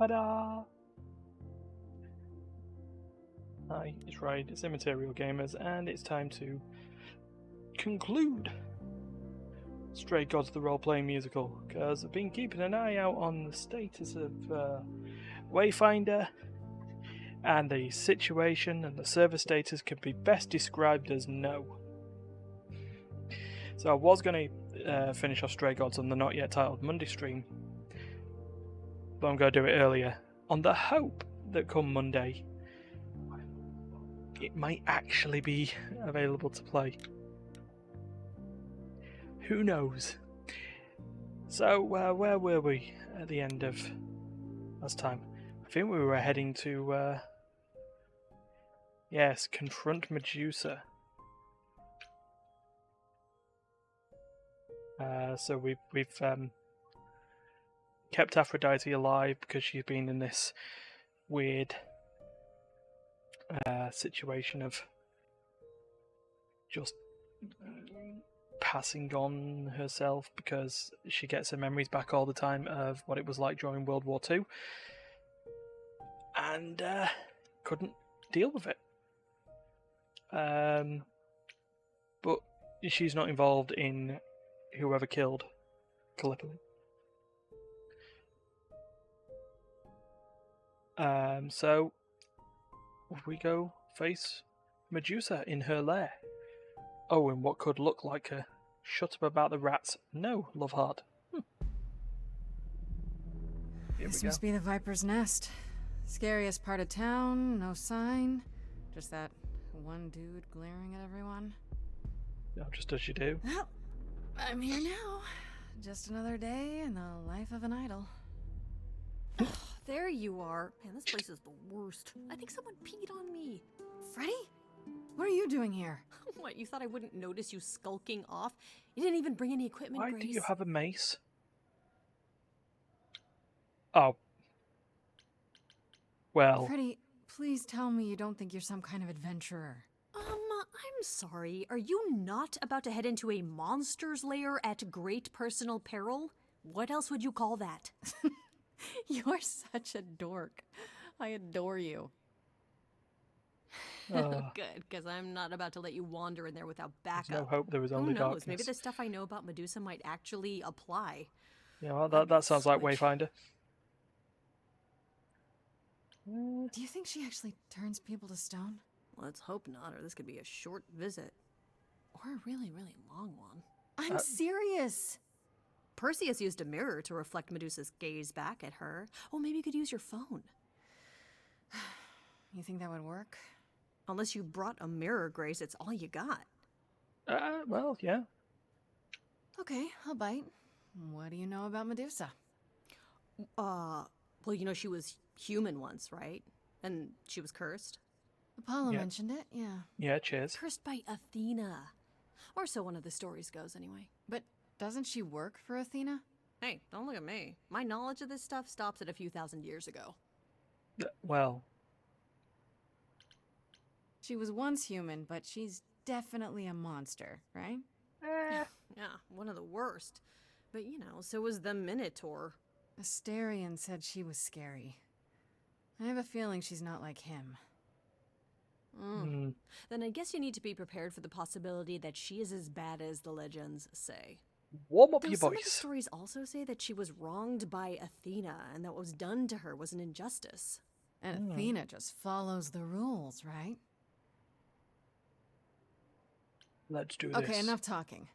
Ta-da! Hi, it's right, it's Immaterial Gamers, and it's time to conclude Stray Gods the Role-Playing Musical, because I've been keeping an eye out on the status of Wayfinder, and the situation and the server status can be best described as no. So I was going to finish off Stray Gods on the not yet titled Monday stream, but I'm going to do it earlier, on the hope that come Monday it might actually be available to play. Who knows? So, where were we at the end of last time? I think we were heading to, yes, confront Medusa. So we've kept Aphrodite alive because she's been in this weird situation of just passing on herself because she gets her memories back all the time of what it was like during World War II and couldn't deal with it. But she's not involved in whoever killed Gallipoli. So we go face Medusa in her lair. Oh, in what could look like a shut up about the rats. No, love heart. This must be the Viper's Nest. Scariest part of town, no sign. Just that one dude glaring at everyone. Oh, just as you do. Well, I'm here now. Just another day in the life of an idol. There you are. Man, this place is the worst. I think someone peed on me. Freddy? What are you doing here? What, you thought I wouldn't notice you skulking off? You didn't even bring any equipment, Why Grace. do you have a mace? Oh. Well. Freddy, please tell me you don't think you're some kind of adventurer. I'm sorry. Are you not about to head into a monster's lair at great personal peril? What else would you call that? You're such a dork. I adore you. Good, because I'm not about to let you wander in there without backup. There's no hope, there was only Who knows? darkness. Maybe the stuff I know about Medusa might actually apply. Yeah, well, that sounds like Wayfinder. Do you think she actually turns people to stone? Let's hope not, or this could be a short visit. Or a really, really long one. I'm serious. Perseus used a mirror to reflect Medusa's gaze back at her. Oh, maybe you could use your phone. You think that would work? Unless you brought a mirror, Grace, it's all you got. Well, yeah. Okay, I'll bite. What do you know about Medusa? Well, you know she was human once, right? And she was cursed? Apollo mentioned it, yeah. Yeah, cheers. Cursed by Athena. Or so one of the stories goes, anyway. But doesn't she work for Athena? Hey, don't look at me. My knowledge of this stuff stops at a few thousand years ago. Well. She was once human, but she's definitely a monster, right? Yeah, one of the worst. But, you know, so was the Minotaur. Asterion said she was scary. I have a feeling she's not like him. Then I guess you need to be prepared for the possibility that she is as bad as the legends say. Warm up your Some of the voice. stories also say that she was wronged by Athena and that what was done to her was an injustice. And Athena just follows the rules, right? Let's do this. Okay, enough talking.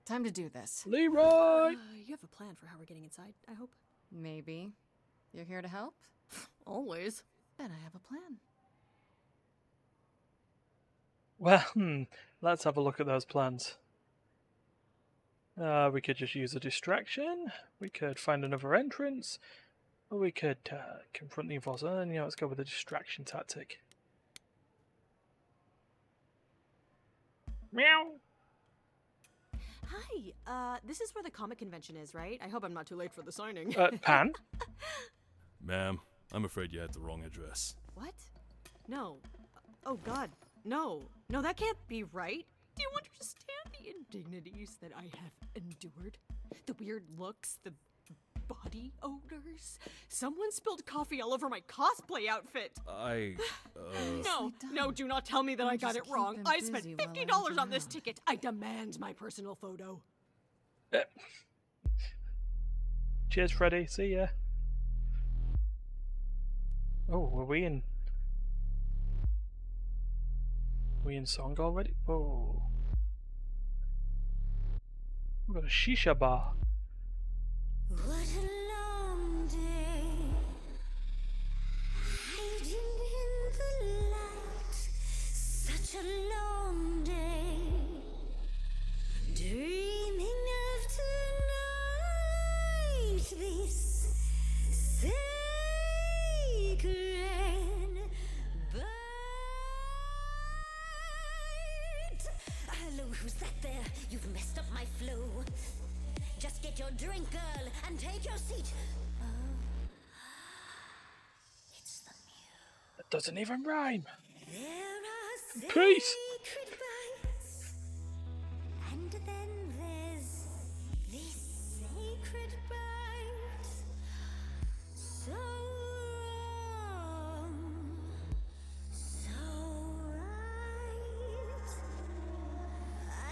Time to do this. Leroy! You have a plan for how we're getting inside, I hope? Maybe. You're here to help? Always. Then I have a plan. Well, let's have a look at those plans. We could just use a distraction. We could find another entrance. Or we could confront the enforcer. And, let's go with the distraction tactic. Meow! Hi, this is where the comic convention is, right? I hope I'm not too late for the signing. Pan? Ma'am, I'm afraid you had the wrong address. What? No. Oh, God. No. No, that can't be right. Do you understand the indignities that I have endured? The weird looks, the body odors. Someone spilled coffee all over my cosplay outfit. No, do not tell me that I got it wrong. I spent $50 on this ticket. I demand my personal photo. Cheers, Freddy. See ya. Oh, were we in song already? Oh. We've got a shisha bar. What a long day, hiding in the light. Such a long day, dreaming of tonight. This sacred bite. Hello, who's that there? You've messed up my flow. Just get your drink, girl, and take your seat. Oh, it's the muse. That doesn't even rhyme. There are Peace. sacred bites, and then there's this sacred bite. So wrong, so right.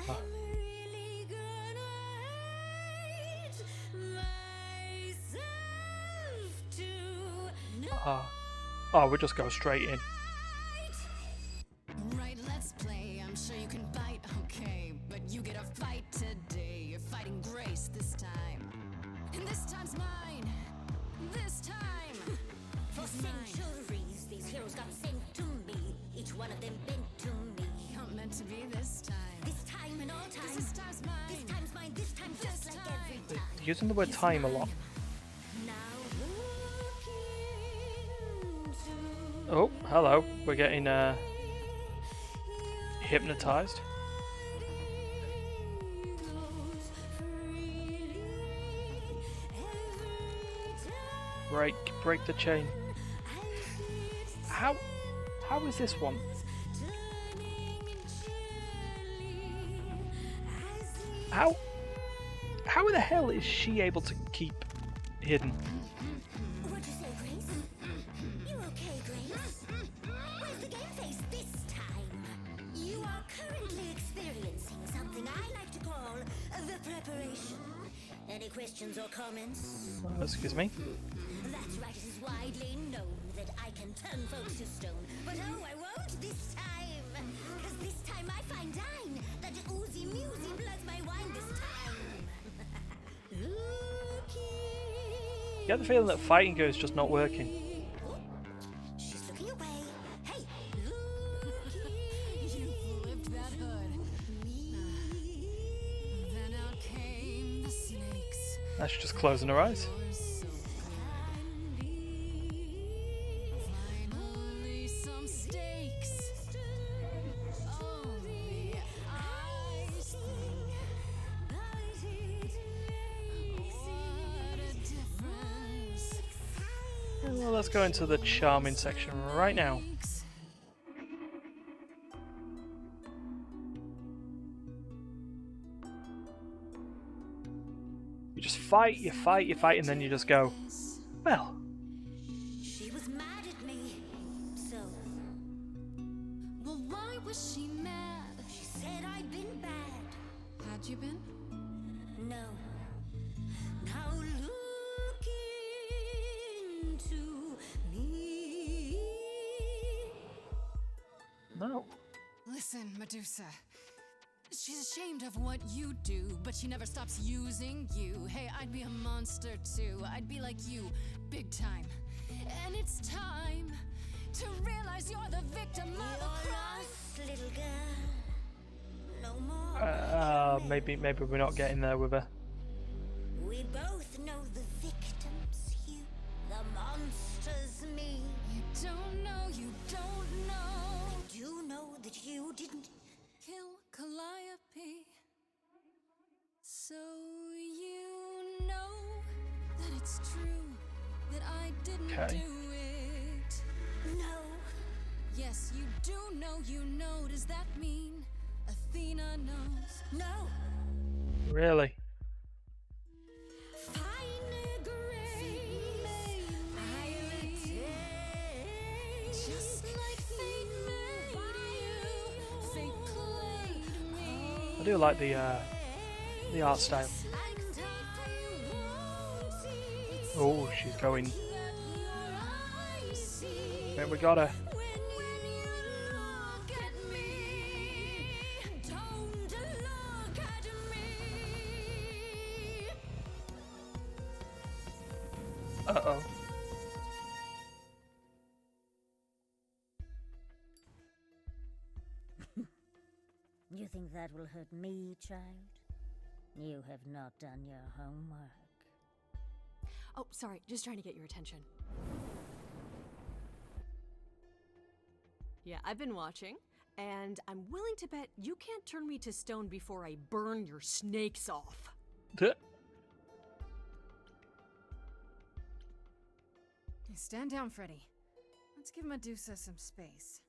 I'm really gonna hate myself tonight. Oh, we'll just go straight in. Right, let's play. I'm sure you can bite, okay. But you get a fight today. You're fighting Grace this time. And this time's mine. This time. For centuries, these heroes got sent to me. Each one of them bent to me. Not meant to be this time. This time and all time. This time's mine. This time's mine. This time just This like time. every time. Using the word time a lot. Now look into Oh, hello. We're getting hypnotized. Break the chain. How is this one? How the hell is she able to keep hidden? What'd you say, Grace? You okay, Grace? Where's the game face this time? You are currently experiencing something I like to call the preparation. Any questions or comments? Excuse me. That's right, it is widely known that I can turn folks to stone. But oh, I won't this time. Because this time I find dine. That oozy musy bloods my wine this time. You get the feeling that fighting her is just not working. She's looking away. Hey, You flipped that hood. Then out came the snakes. Now she's just closing her eyes. Finally, some stakes. Oh, the ice thing. What a difference. Well, let's go into the charming section right now. You just fight, you fight, you fight, and then you just go, well, she was mad at me. So Well, why was she mad? she said I'd been bad. Had you been? No. Now look into me. no. Listen, Medusa. She's ashamed of what you do, but she never stops using you. Hey, I'd be a monster too. I'd be like you, big time. And it's time to realize you're the victim of a crime. Lost, little girl. No more. Maybe we're not getting there with her. We both know the victims, you, the monsters, me. You don't know, you don't know. I do know that you didn't. Kill Calliope. So you know that it's true that I didn't Okay. do it. No. Yes, you do know, you know. Does that mean Athena knows? No. Really? Fine do like the art style. Oh, she's going. There we got her. Uh-oh. You think that will hurt me, child? You have not done your homework. Oh, sorry, just trying to get your attention. Yeah, I've been watching, and I'm willing to bet you can't turn me to stone before I burn your snakes off. Duh. Stand down, Freddy. Let's give Medusa some space.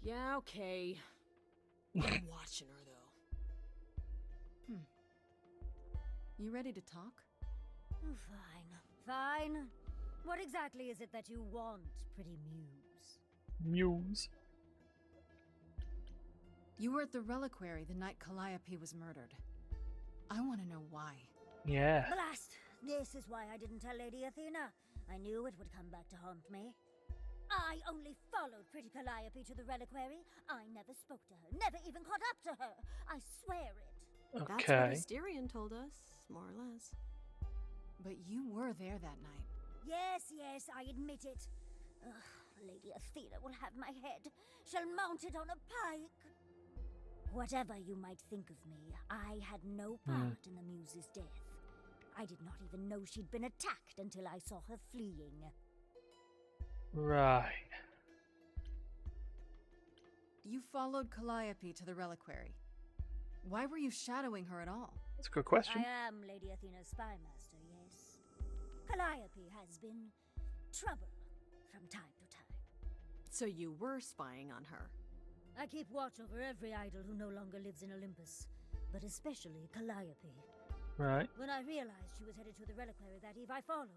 Yeah, okay. I'm watching her, though. You ready to talk? Oh, fine. What exactly is it that you want, pretty muse? Muse. You were at the reliquary the night Calliope was murdered. I want to know why. Yeah. Blast! This is why I didn't tell Lady Athena. I knew it would come back to haunt me. I only followed pretty Calliope to the reliquary. I never spoke to her, never even caught up to her. I swear it. That's what Okay. Asterion told us, more or less. But you were there that night. Yes, I admit it. Ugh, Lady Athena will have my head. She'll mount it on a pike. Whatever you might think of me, I had no part in the Muse's death. I did not even know she'd been attacked until I saw her fleeing. Right. You followed Calliope to the reliquary. Why were you shadowing her at all? That's a good question. I am Lady Athena's spy master, yes. Calliope has been trouble from time to time. So you were spying on her. I keep watch over every idol who no longer lives in Olympus, but especially Calliope. Right. When I realized she was headed to the reliquary that eve, I followed.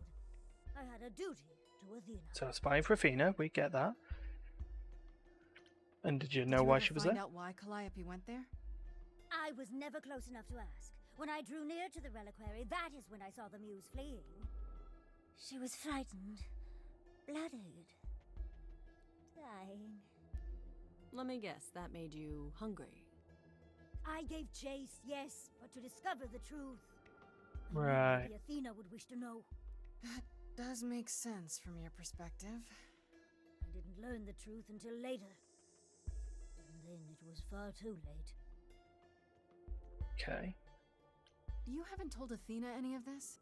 I had a duty to Athena. So spying for Athena, we get that. And did you know why she was Did you there? ever find out why Calliope went there? I was never close enough to ask. When I drew near to the reliquary, that is when I saw the muse fleeing. She was frightened, bloodied, dying. Let me guess, that made you hungry. I gave chase, yes, but to discover the truth. I knew Right. Lady Athena would wish to know. That does make sense from your perspective. I didn't learn the truth until later. And then it was far too late. Okay. You haven't told Athena any of this?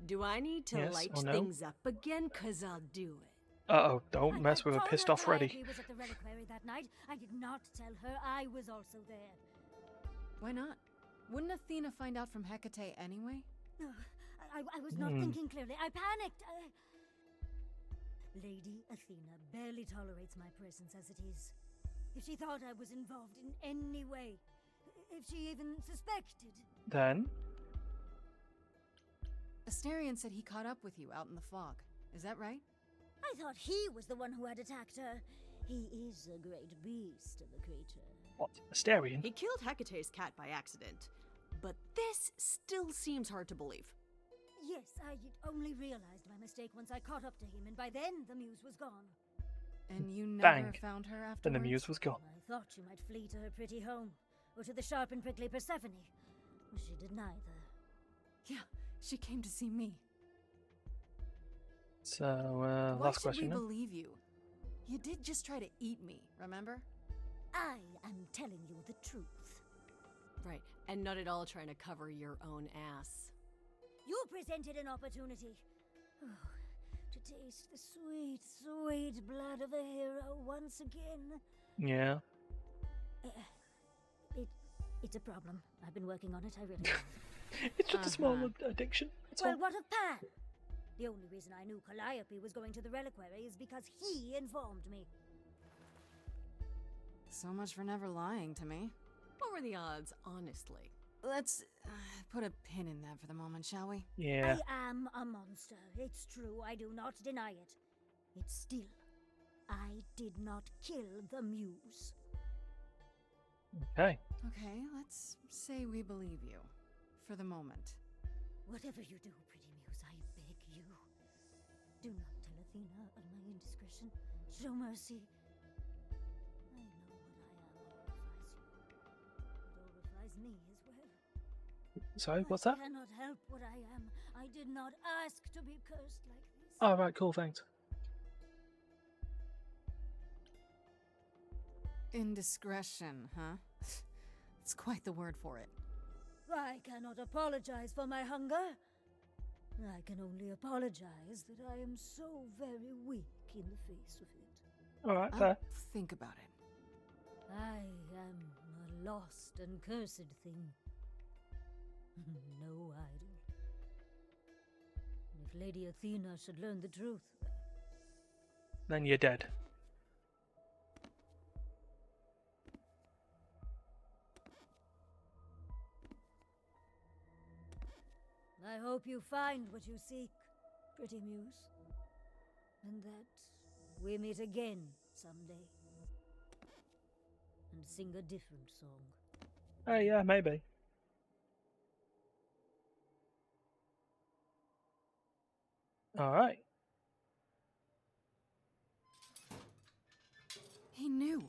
Do I need to Yes light or no? things up again? 'Cause I'll do it. Uh-oh, don't I mess with a told pissed her off Calliope Freddy. was at the reliquary that night. I did not tell her I was also there. Why not? Wouldn't Athena find out from Hecate anyway? No, I was not thinking clearly. I panicked. Lady Athena barely tolerates my presence as it is. If she thought I was involved in any way, if she even suspected. Then? Asterion said he caught up with you out in the fog. Is that right? I thought he was the one who had attacked her. He is a great beast of a creature. What? Asterion? He killed Hecate's cat by accident. But this still seems hard to believe. Yes, I only realized my mistake once I caught up to him, and by then the muse was gone. And you never Bang. found her afterwards? Then the muse was gone. I thought she might flee to her pretty home, or to the sharp and prickly Persephone. She did neither. Yeah, she came to see me. So, Why last should question we then. believe you? You did just try to eat me, remember? I am telling you the truth. Right, and not at all trying to cover your own ass. You presented an opportunity. Oh, to taste the sweet, sweet blood of a hero once again. Yeah. It's a problem. I've been working on it, I really have. It's just a small Uh-huh. addiction. That's Well, all. what of Pan? The only reason I knew Calliope was going to the reliquary is because he informed me. So much for never lying to me. What were the odds, honestly? Let's put a pin in that for the moment, shall we? Yeah. I am a monster. It's true. I do not deny it. It's still, I did not kill the muse. Okay. Okay, let's say we believe you. For the moment. Whatever you do, pretty muse, I beg you. Do not tell Athena of my indiscretion. Show mercy. I know what I am horrifies you. It horrifies me as well. Sorry, what's that? I cannot help what I am. I did not ask to be cursed like this. Oh, right, cool, thanks. Indiscretion, huh? It's quite the word for it. I cannot apologize for my hunger. I can only apologize that I am so very weak in the face of it. Alright, I'll fair. think about it. I am a lost and cursed thing. No idol. If Lady Athena should learn the truth, Then you're dead. I hope you find what you seek, pretty muse. And that we meet again someday. And sing a different song. Oh, yeah, maybe. Alright. He knew.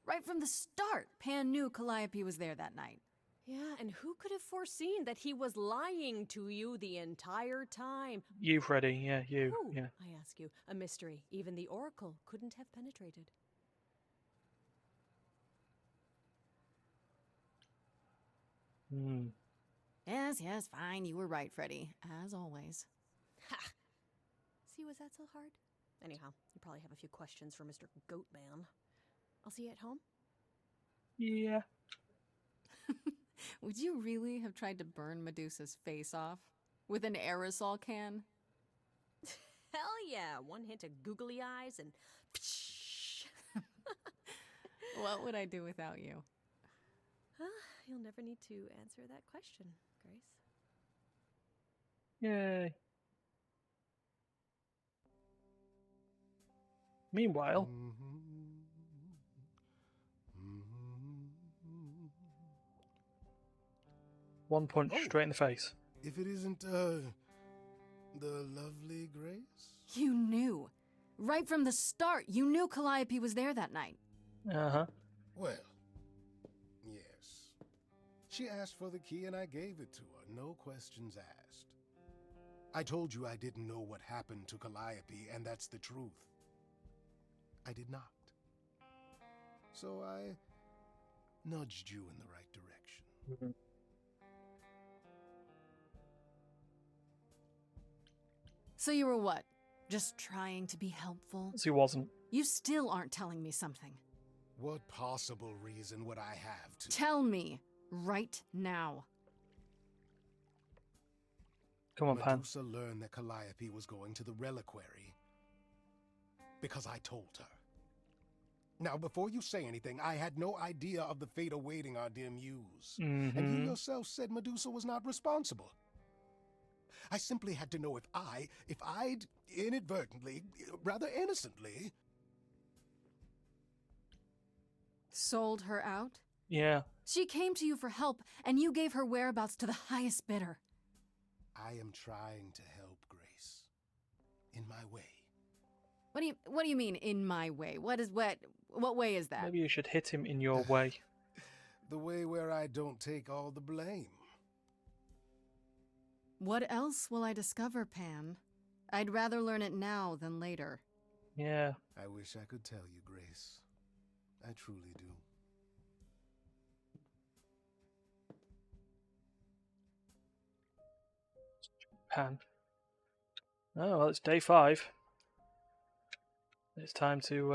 Right from the start, Pan knew Calliope was there that night. Yeah, and who could have foreseen that he was lying to you the entire time? You, Freddy, yeah, you, Who, yeah. I ask you, a mystery even the Oracle couldn't have penetrated. Hmm. Yes, fine. You were right, Freddy. As always. Ha! See, was that so hard? Anyhow, you probably have a few questions for Mr. Goatman. I'll see you at home. Yeah. Would you really have tried to burn Medusa's face off? With an aerosol can? Hell yeah! One hint of googly eyes and... What would I do without you? You'll never need to answer that question, Grace. Yay. Meanwhile, one punch straight in the face. If it isn't, the lovely Grace? You knew. Right from the start, you knew Calliope was there that night. Uh-huh. Well, yes. She asked for the key and I gave it to her, no questions asked. I told you I didn't know what happened to Calliope, and that's the truth. I did not. So I nudged you in the right direction. Mm-hmm. So you were what? Just trying to be helpful? He wasn't. You still aren't telling me something. What possible reason would I have to... Tell me, right now. Come on, Pan. Medusa learned that Calliope was going to the reliquary because I told her. Now, before you say anything, I had no idea of the fate awaiting our dear muse. And you yourself said Medusa was not responsible. I simply had to know if I'd inadvertently, rather innocently... Sold her out? Yeah. She came to you for help, and you gave her whereabouts to the highest bidder. I am trying to help, Grace. In my way. What do you mean, in my way? What way is that? Maybe you should hit him in your way. The way where I don't take all the blame. What else will I discover, Pan? I'd rather learn it now than later. Yeah. I wish I could tell you, Grace. I truly do. Pan. Oh, well, it's day 5. It's time to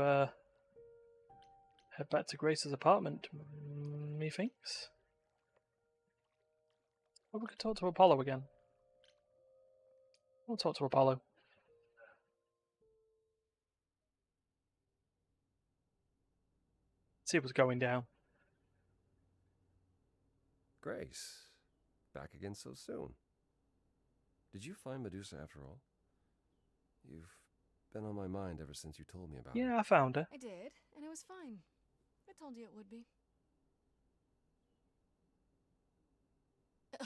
head back to Grace's apartment, methinks. Or we could talk to Apollo again. We'll talk to Apollo. See what's going down. Grace, back again so soon. Did you find Medusa after all? You've been on my mind ever since you told me about her. Yeah, I found her. I did, and it was fine. I told you it would be.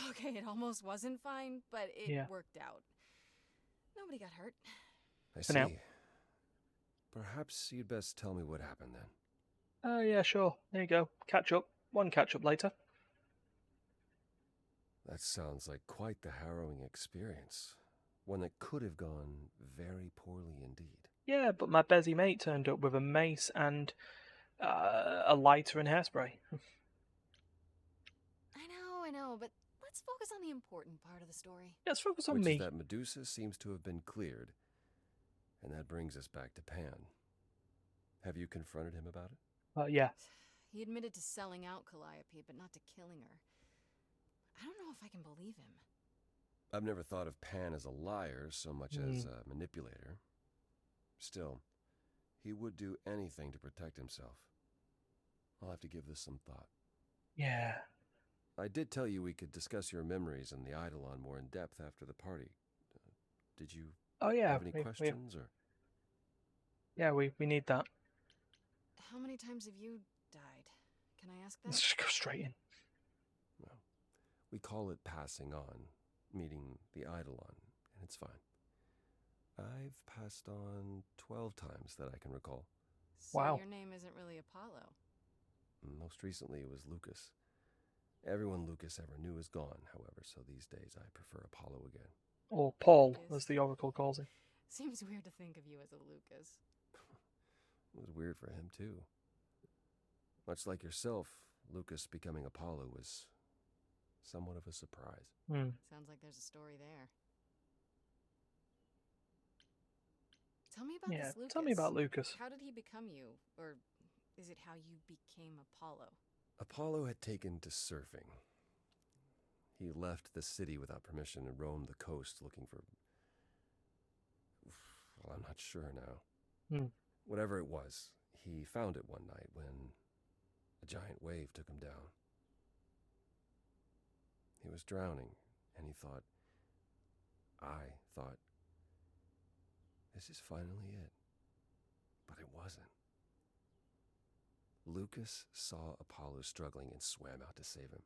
Okay, it almost wasn't fine, but it Yeah. worked out. Nobody got hurt. I For see. now. Perhaps you'd best tell me what happened then. Oh, yeah, sure. There you go. Catch up. One catch up later. That sounds like quite the harrowing experience. One that could have gone very poorly indeed. Yeah, but my busy mate turned up with a mace and a lighter and hairspray. I know, but let's focus on the important part of the story. Let's focus on Which me. is that Medusa seems to have been cleared. And that brings us back to Pan. Have you confronted him about it? Yeah. He admitted to selling out Calliope, but not to killing her. I don't know if I can believe him. I've never thought of Pan as a liar so much as a manipulator. Still, he would do anything to protect himself. I'll have to give this some thought. Yeah. I did tell you we could discuss your memories and the Eidolon more in depth after the party. Did you have any questions? Or Yeah, we need that. How many times have you died? Can I ask that? Let's just go straight in. Well, we call it passing on, meeting the Eidolon, and it's fine. I've passed on 12 times that I can recall. So Wow. your name isn't really Apollo. Most recently it was Lucas. Everyone Lucas ever knew is gone, however, so these days I prefer Apollo again. Or Paul, Lucas. as the Oracle calls him. Seems weird to think of you as a Lucas. It was weird for him, too. Much like yourself, Lucas becoming Apollo was somewhat of a surprise. Sounds like there's a story there. Tell me about this Lucas. Tell me about Lucas. How did he become you? Or is it how you became Apollo? Apollo had taken to surfing. He left the city without permission and roamed the coast looking for... Well, I'm not sure now. Whatever it was, he found it one night when a giant wave took him down. He was drowning, and I thought, this is finally it. But it wasn't. Lucas saw Apollo struggling and swam out to save him.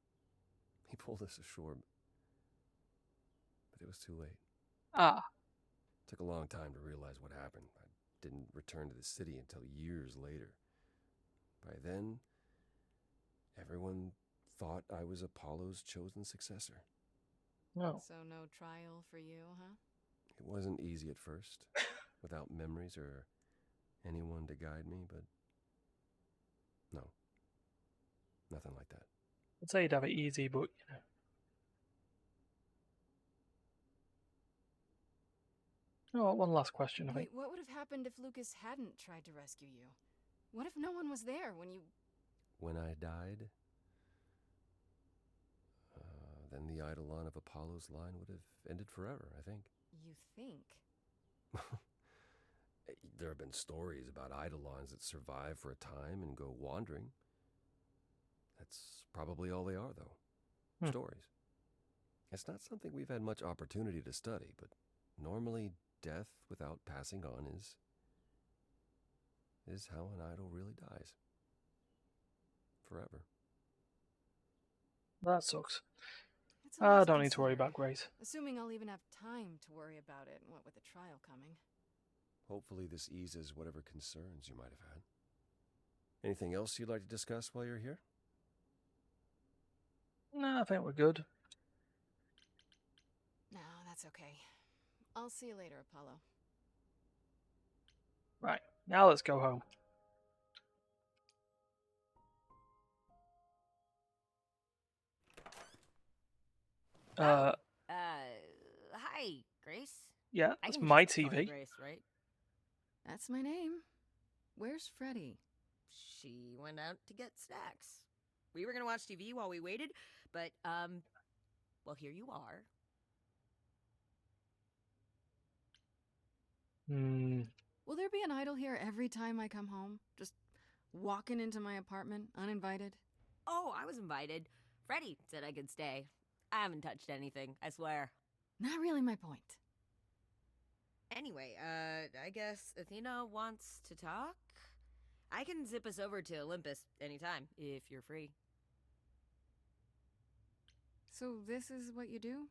He pulled us ashore, but it was too late. It took a long time to realize what happened. I didn't return to the city until years later. By then, everyone thought I was Apollo's chosen successor. No. So no trial for you, huh? It wasn't easy at first, without memories or anyone to guide me, but no, nothing like that. I'd say you'd have it easy, but, you know. Oh, one last question, I think. Wait, what would have happened if Lucas hadn't tried to rescue you? What if no one was there when you... When I died, then the Eidolon of Apollo's line would have ended forever, I think. You think? There have been stories about Eidolons that survive for a time and go wandering. That's probably all they are, though. Stories. It's not something we've had much opportunity to study, but normally death without passing on is how an idol really dies. Forever. That sucks. It's a lot I don't need to worry consider. about Grace. Assuming I'll even have time to worry about it, what with the trial coming. Hopefully this eases whatever concerns you might have had. Anything else you'd like to discuss while you're here? No, I think we're good. No, that's okay. I'll see you later, Apollo. Right, now let's go home. Hi, Grace. Yeah, I that's can my just call you TV. Grace, right? That's my name. Where's Freddy? She went out to get snacks. We were gonna watch TV while we waited, but, well, here you are. Will there be an idol here every time I come home? Just walking into my apartment, uninvited? Oh, I was invited. Freddie said I could stay. I haven't touched anything, I swear. Not really my point. Anyway, I guess Athena wants to talk? I can zip us over to Olympus anytime, if you're free. So this is what you do?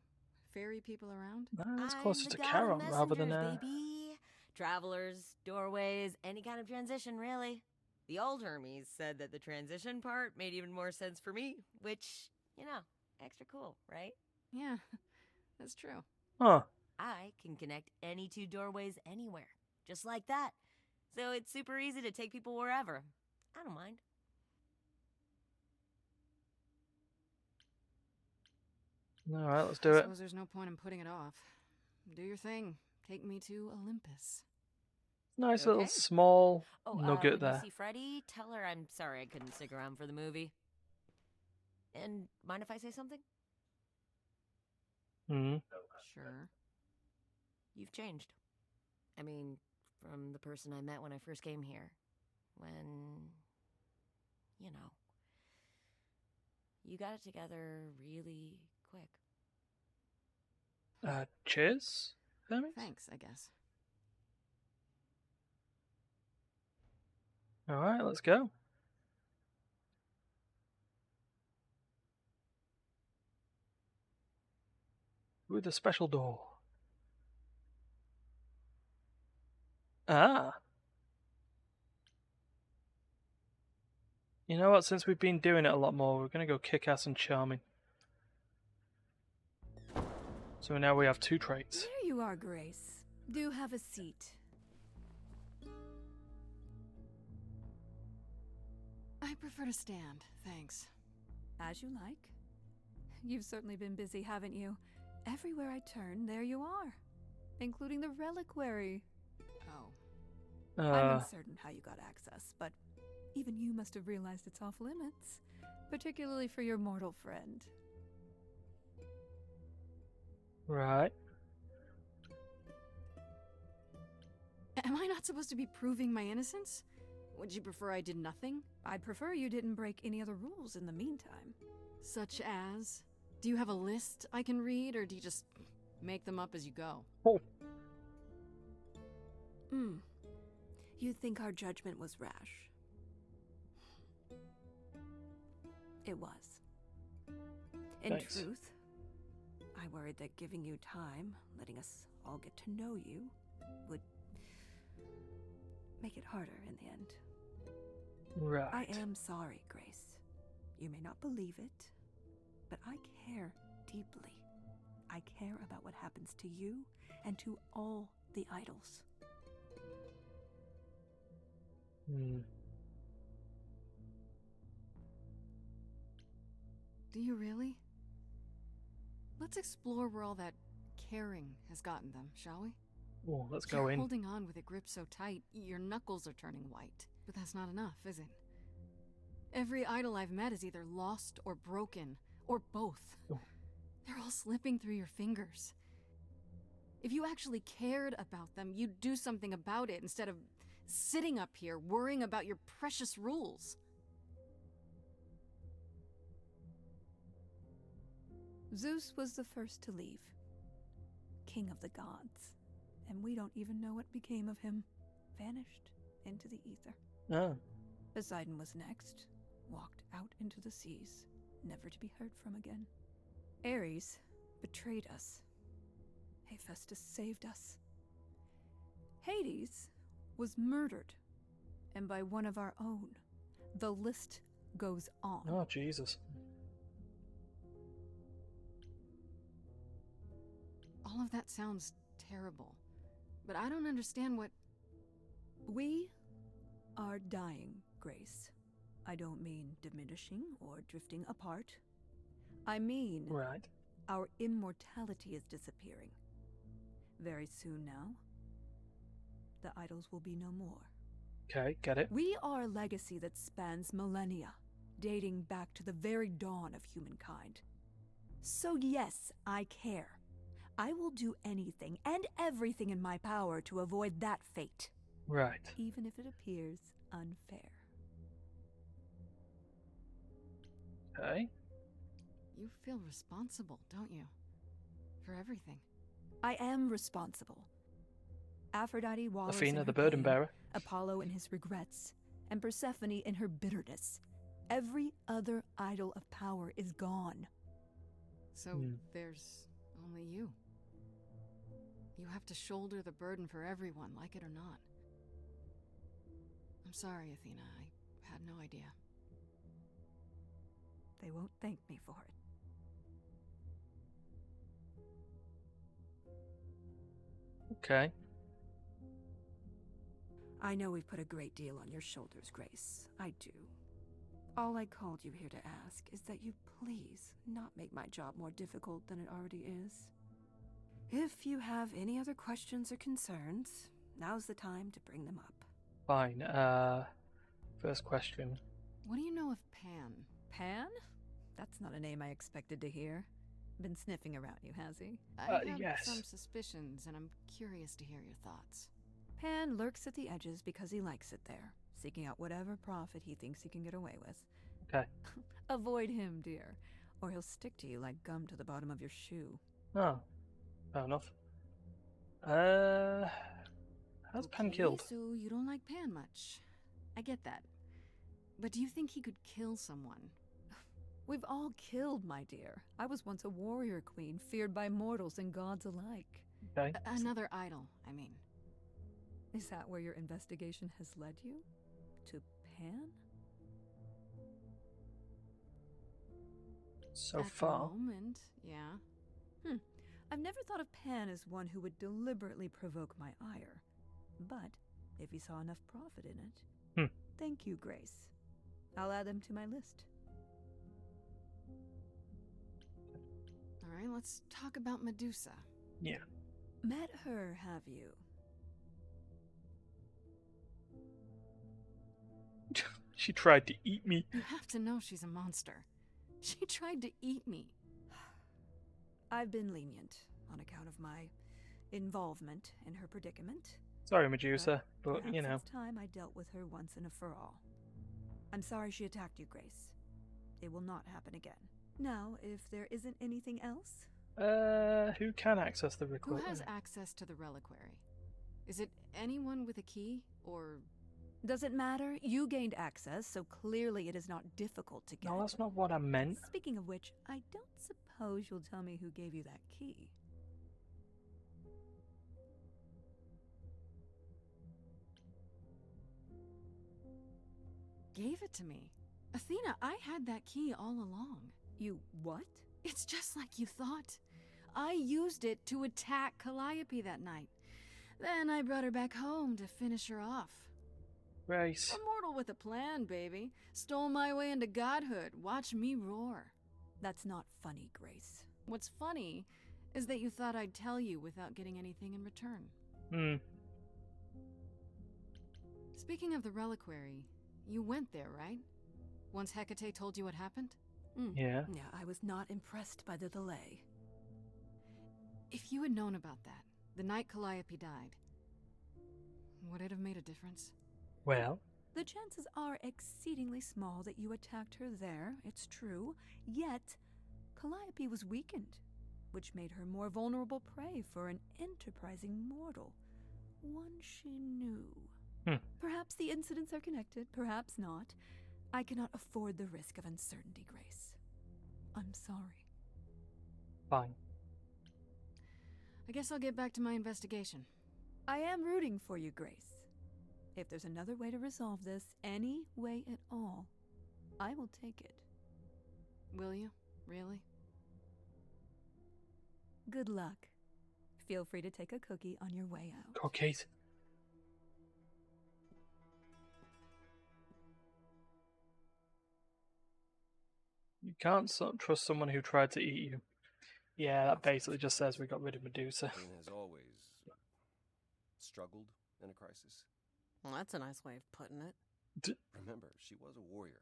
Ferry people around? That's I'm closer the to god of Charon rather than messengers, baby. Travelers, doorways, any kind of transition, really. The old Hermes said that the transition part made even more sense for me, which, you know, extra cool, right? Yeah, that's true. Huh. I can connect any two doorways anywhere, just like that. So it's super easy to take people wherever. I don't mind. Alright, let's do I it. suppose there's no point in putting it off. Do your thing. Take me to Olympus. Nice Okay. little small Oh, nugget when there. you see Freddy, tell her I'm sorry I couldn't stick around for the movie. And mind if I say something? Hmm. Sure. You've changed. I mean, from the person I met when I first came here. When, you know, you got it together really quick. Cheers, Hermes? Thanks, I guess. Alright, let's go. With a special door. Ah. You know what, since we've been doing it a lot more, we're gonna go kick-ass and charming. So now we have 2 traits. There you are, Grace. Do have a seat. I prefer to stand, thanks. As you like. You've certainly been busy, haven't you? Everywhere I turn, there you are. Including the reliquary. Oh. I'm uncertain how you got access, but even you must have realized it's off limits. Particularly for your mortal friend. Right. Am I not supposed to be proving my innocence? Would you prefer I did nothing? I'd prefer you didn't break any other rules in the meantime. Such as? Do you have a list I can read, or do you just make them up as you go? Oh. You think our judgment was rash? It was. In Thanks. truth, I worried that giving you time, letting us all get to know you, would make it harder in the end. Right. I am sorry, Grace. You may not believe it, but I care deeply. I care about what happens to you and to all the idols. Do you really? Let's explore where all that caring has gotten them, shall we? Oh, let's You're go in. holding on with a grip so tight, your knuckles are turning white. But that's not enough, is it? Every idol I've met is either lost or broken, or both. Oh. They're all slipping through your fingers. If you actually cared about them, you'd do something about it instead of sitting up here worrying about your precious rules. Zeus was the first to leave. King of the gods. And we don't even know what became of him. Vanished into the ether. Oh. Poseidon was next. Walked out into the seas, never to be heard from again. Ares betrayed us. Hephaestus saved us. Hades was murdered. And by one of our own. The list goes on. Oh, Jesus. All of that sounds terrible, but I don't understand what... We are dying, Grace. I don't mean diminishing or drifting apart. I mean... Right. Our immortality is disappearing. Very soon now, the idols will be no more. Okay, get it. We are a legacy that spans millennia, dating back to the very dawn of humankind. So yes, I care. I will do anything and everything in my power to avoid that fate. Right. Even if it appears unfair. Okay. You feel responsible, don't you? For everything. I am responsible. Aphrodite wallows in Athena, her the burden pain, bearer. Apollo in his regrets, and Persephone in her bitterness. Every other idol of power is gone. So there's only you. You have to shoulder the burden for everyone, like it or not. I'm sorry, Athena. I had no idea. They won't thank me for it. Okay. I know we've put a great deal on your shoulders, Grace. I do. All I called you here to ask is that you please not make my job more difficult than it already is. If you have any other questions or concerns, now's the time to bring them up. Fine. First question. What do you know of Pan? Pan? That's not a name I expected to hear. Been sniffing around you, has he? I have yes. some suspicions, and I'm curious to hear your thoughts. Pan lurks at the edges because he likes it there, seeking out whatever profit he thinks he can get away with. Okay. Avoid him, dear, or he'll stick to you like gum to the bottom of your shoe. Oh, fair enough. How's Pan killed? So you don't like Pan much. I get that. But do you think he could kill someone? We've all killed, my dear. I was once a warrior queen, feared by mortals and gods alike. Okay. Another idol, I mean. Is that where your investigation has led you? To Pan? So At far. the moment, yeah. I've never thought of Pan as one who would deliberately provoke my ire. But if he saw enough profit in it, thank you, Grace. I'll add them to my list. All right, let's talk about Medusa. Yeah. Met her, have you? She tried to eat me. You have to know she's a monster. She tried to eat me. I've been lenient on account of my involvement in her predicament. Sorry, Medusa, but you know. It's time I dealt with her once and for all. I'm sorry she attacked you, Grace. It will not happen again. Now, if there isn't anything else? Who can access the reliquary? Who has access to the reliquary? Is it anyone with a key, or... Doesn't matter. You gained access, so clearly it is not difficult to get. No, that's not what I meant. Speaking of which, I don't suppose you'll tell me who gave you that key. Gave it to me. Athena, I had that key all along. You what? It's just like you thought. I used it to attack Calliope that night. Then I brought her back home to finish her off. Grace. A mortal with a plan, baby. Stole my way into godhood. Watch me roar. That's not funny, Grace. What's funny is that you thought I'd tell you without getting anything in return. Speaking of the reliquary, you went there, right? Once Hecate told you what happened? Yeah. Yeah, I was not impressed by the delay. If you had known about that, the night Calliope died, would it have made a difference? Well? The chances are exceedingly small that you attacked her there, it's true. Yet, Calliope was weakened, which made her more vulnerable prey for an enterprising mortal. One she knew. Perhaps the incidents are connected, perhaps not. I cannot afford the risk of uncertainty, Grace. I'm sorry. Fine. I guess I'll get back to my investigation. I am rooting for you, Grace. If there's another way to resolve this, any way at all, I will take it. Will you? Really? Good luck. Feel free to take a cookie on your way out. Cookies. You can't trust someone who tried to eat you. Yeah, that basically just says we got rid of Medusa. Jane has always struggled in a crisis. Well, that's a nice way of putting it. Remember, she was a warrior.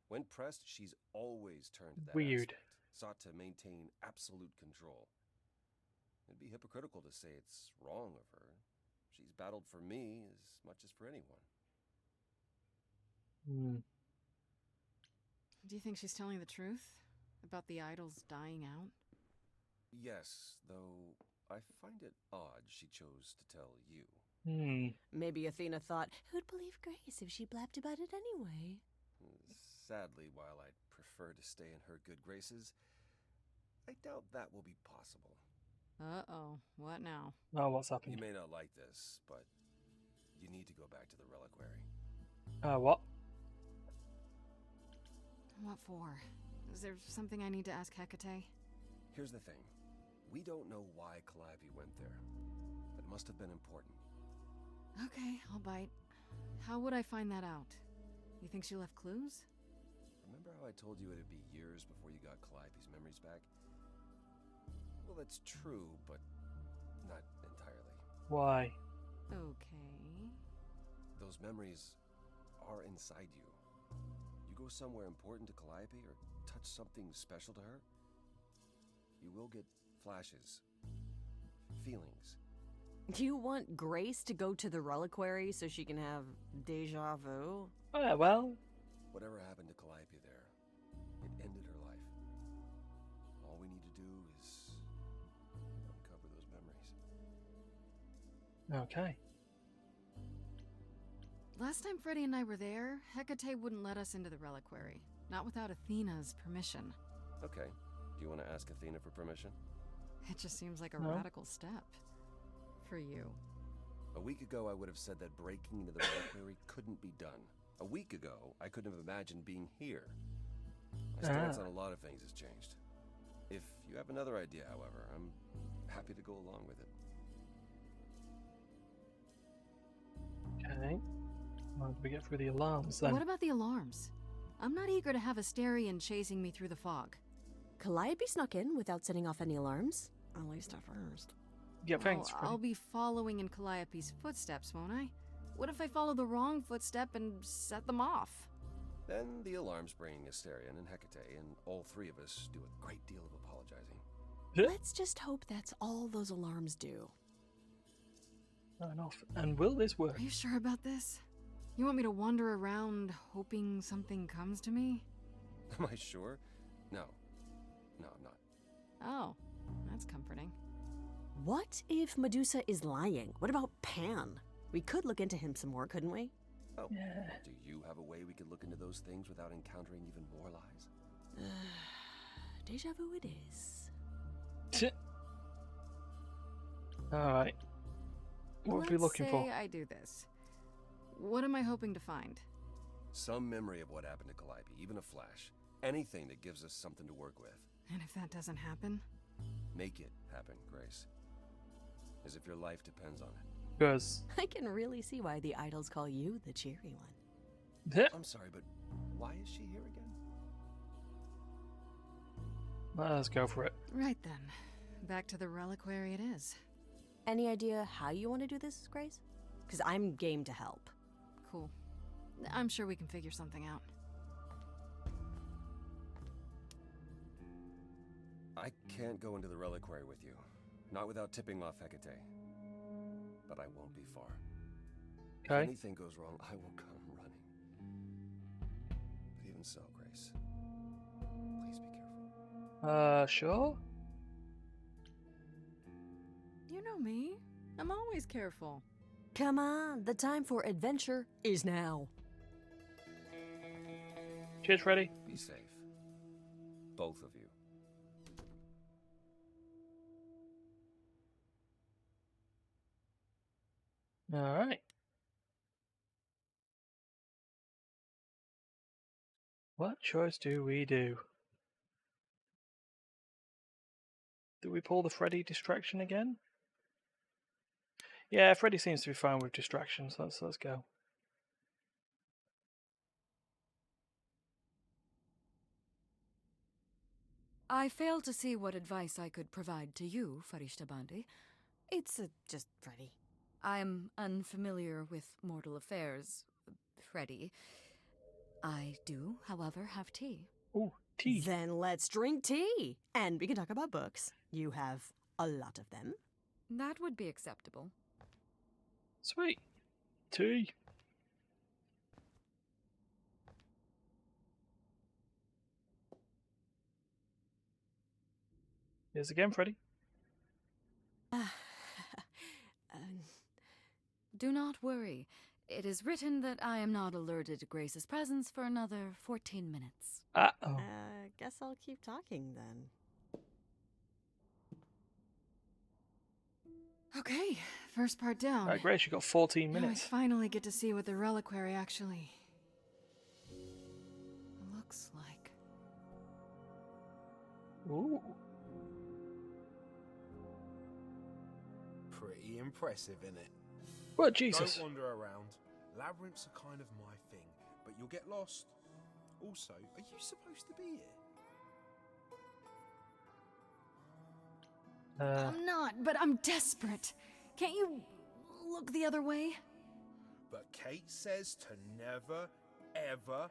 When pressed, she's always turned to that Weird. aspect, sought to maintain absolute control. It'd be hypocritical to say it's wrong of her. She's battled for me as much as for anyone. Do you think she's telling the truth? About the idols dying out? Yes, though I find it odd she chose to tell you. Maybe Athena thought, who'd believe Grace if she blabbed about it anyway? Sadly, while I'd prefer to stay in her good graces, I doubt that will be possible. Uh-oh. What now? Oh, what's happened? You may not like this, but you need to go back to the reliquary. What? What for? Is there something I need to ask Hecate? Here's the thing. We don't know why Calliope went there. It must have been important. Okay, I'll bite. How would I find that out? You think she left clues? Remember how I told you it'd be years before you got Calliope's memories back? Well, that's true, but not entirely. Why? Okay. Those memories are inside you. You go somewhere important to Calliope or touch something special to her, you will get flashes, feelings. Do you want Grace to go to the reliquary so she can have deja vu? Oh, yeah, well... Whatever happened to Calliope there, it ended her life. All we need to do is uncover those memories. Okay. Last time Freddy and I were there, Hecate wouldn't let us into the reliquary. Not without Athena's permission. Okay. Do you want to ask Athena for permission? It just seems like a No. radical step. For you. A week ago, I would have said that breaking into the reliquary couldn't be done. A week ago, I couldn't have imagined being here. My stance on a lot of things has changed. If you have another idea, however, I'm happy to go along with it. Okay. How did we get through the alarms then? What about the alarms? I'm not eager to have Asterion chasing me through the fog. Calliope snuck in without setting off any alarms. At least at first. Yeah, thanks, Well, Freddy. I'll be following in Calliope's footsteps, won't I? What if I follow the wrong footstep and set them off? Then the alarms bring Asterion and Hecate, and all three of us do a great deal of apologizing. Let's just hope that's all those alarms do. Fair enough. And will this work? Are you sure about this? You want me to wander around hoping something comes to me? Am I sure? No. No, I'm not. Oh, that's comforting. What if Medusa is lying? What about Pan? We could look into him some more, couldn't we? Oh, Yeah. do you have a way we could look into those things without encountering even more lies? Deja vu it is. Alright. What are we looking Let's for? say I do this. What am I hoping to find? Some memory of what happened to Calliope, even a flash. Anything that gives us something to work with. And if that doesn't happen? Make it happen, Grace. As if your life depends on it. Because... I can really see why the idols call you the cheery one. I'm sorry, but why is she here again? Let's go for it. Right then. Back to the reliquary it is. Any idea how you want to do this, Grace? Because I'm game to help. Cool. I'm sure we can figure something out. I can't go into the reliquary with you. Not without tipping off Hecate. But I won't be far. If Okay. anything goes wrong, I will come running. But even so, Grace, please be careful. Sure? You know me. I'm always careful. Come on, the time for adventure is now. Cheers, Freddy. Be safe. Both of you. Alright. What choice do we do? Do we pull the Freddy distraction again? Yeah, Freddy seems to be fine with distractions. Let's go. I fail to see what advice I could provide to you, Farishta Bandi. It's just Freddy. I'm unfamiliar with mortal affairs, Freddy. I do, however, have tea. Ooh, tea. Then let's drink tea. And we can talk about books. You have a lot of them. That would be acceptable. Sweet. Tea. Here's again, Freddy. Do not worry. It is written that I am not alerted to Grace's presence for another 14 minutes. Uh-oh. Guess I'll keep talking then. Okay, first part down. Right, Grace, you got 14 Now I minutes. finally get to see what the reliquary actually looks like. Ooh. Pretty impressive, innit? What, Jesus? Don't wander around. Labyrinths are kind of my thing, but you'll get lost. Also, are you supposed to be here? I'm not, but I'm desperate. Can't you look the other way? But Kate says to never, ever,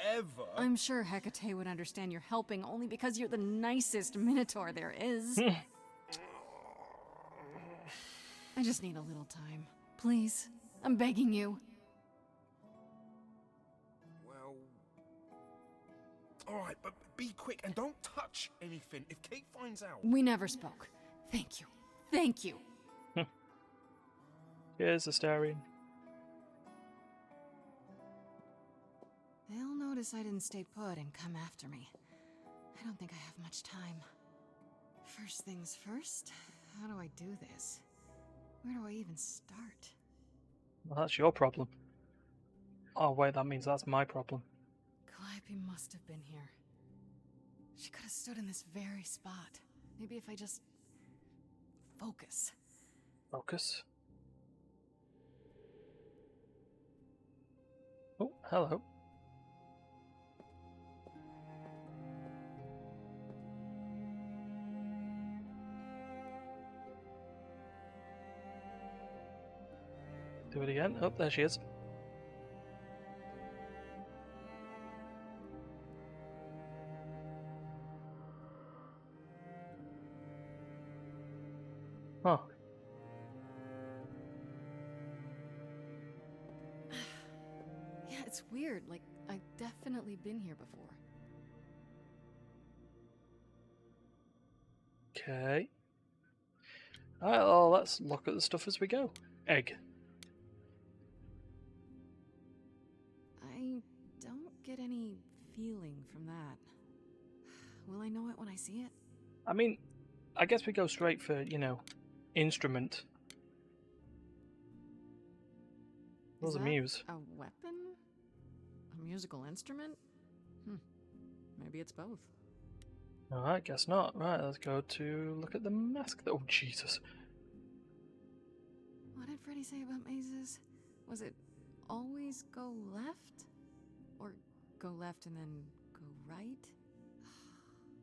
ever... I'm sure Hecate would understand you're helping only because you're the nicest Minotaur there is. I just need a little time. Please, I'm begging you. Well... Alright, but be quick and don't touch anything. If Kate finds out... We never spoke. Thank you. Thank you. Here's Astarion. They'll notice I didn't stay put and come after me. I don't think I have much time. First things first, how do I do this? Where do I even start? Well, that's your problem. Oh, wait, that means that's my problem. Calliope must have been here. She could have stood in this very spot. Maybe if I just... focus. Focus. Oh, hello. Do it again. Oh, there she is. Huh. Yeah, it's weird. Like, I've definitely been here before. Okay. Alright, well, let's look at the stuff as we go. Egg. I don't get any feeling from that. Will I know it when I see it? I mean, I guess we go straight for, you know, instrument. Those are muse. A weapon? A musical instrument? Maybe it's both. Alright, guess not. Right, let's go to look at the mask. Oh, Jesus. What did Freddy say about mazes? Was it always go left? Or go left and then go right?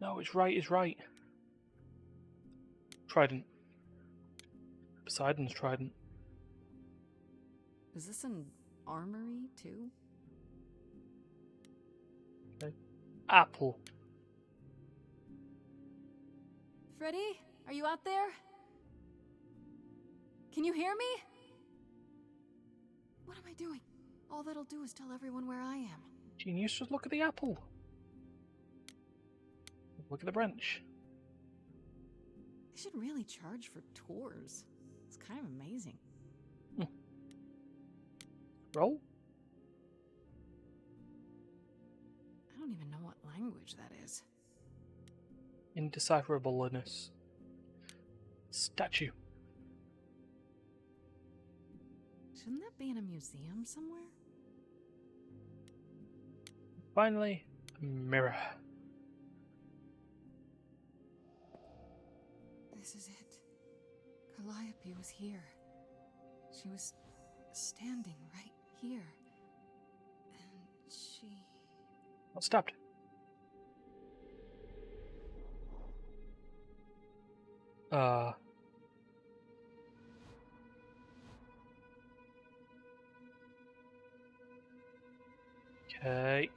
No, it's right. Trident. Poseidon's trident. Is this an armory, too? Okay. Apple. Freddy, are you out there? Can you hear me? What am I doing? All that'll do is tell everyone where I am. Genius, just look at the apple. Look at the branch. They should really charge for tours. It's kind of amazing. Roll? I don't even know what language that is. Indecipherableness. Statue. Shouldn't that be in a museum somewhere? Finally, a mirror. This is it. Calliope was here. She was standing right here. And she... Not stabbed. Okay.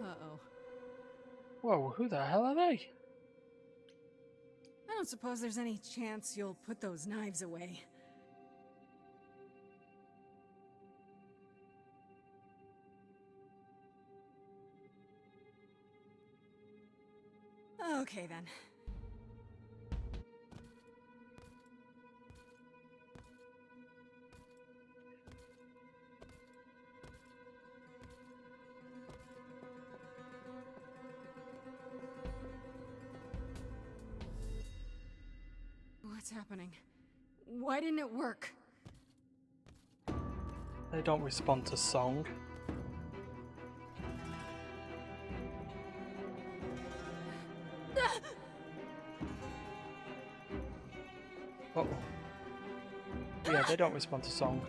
Uh-oh. Whoa, who the hell are they? I don't suppose there's any chance you'll put those knives away. Okay, then. What's happening? Why didn't it work? They don't respond to song. Uh-oh. Yeah, they don't respond to song.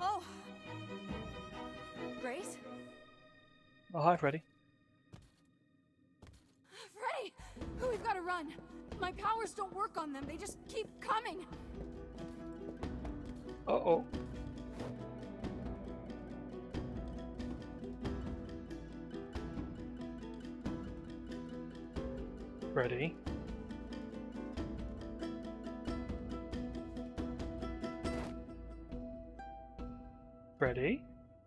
Oh. Grace? Oh, hi, Freddy. Freddy! We've got to run. My powers don't work on them. They just keep coming. Uh-oh. Freddy. Freddy?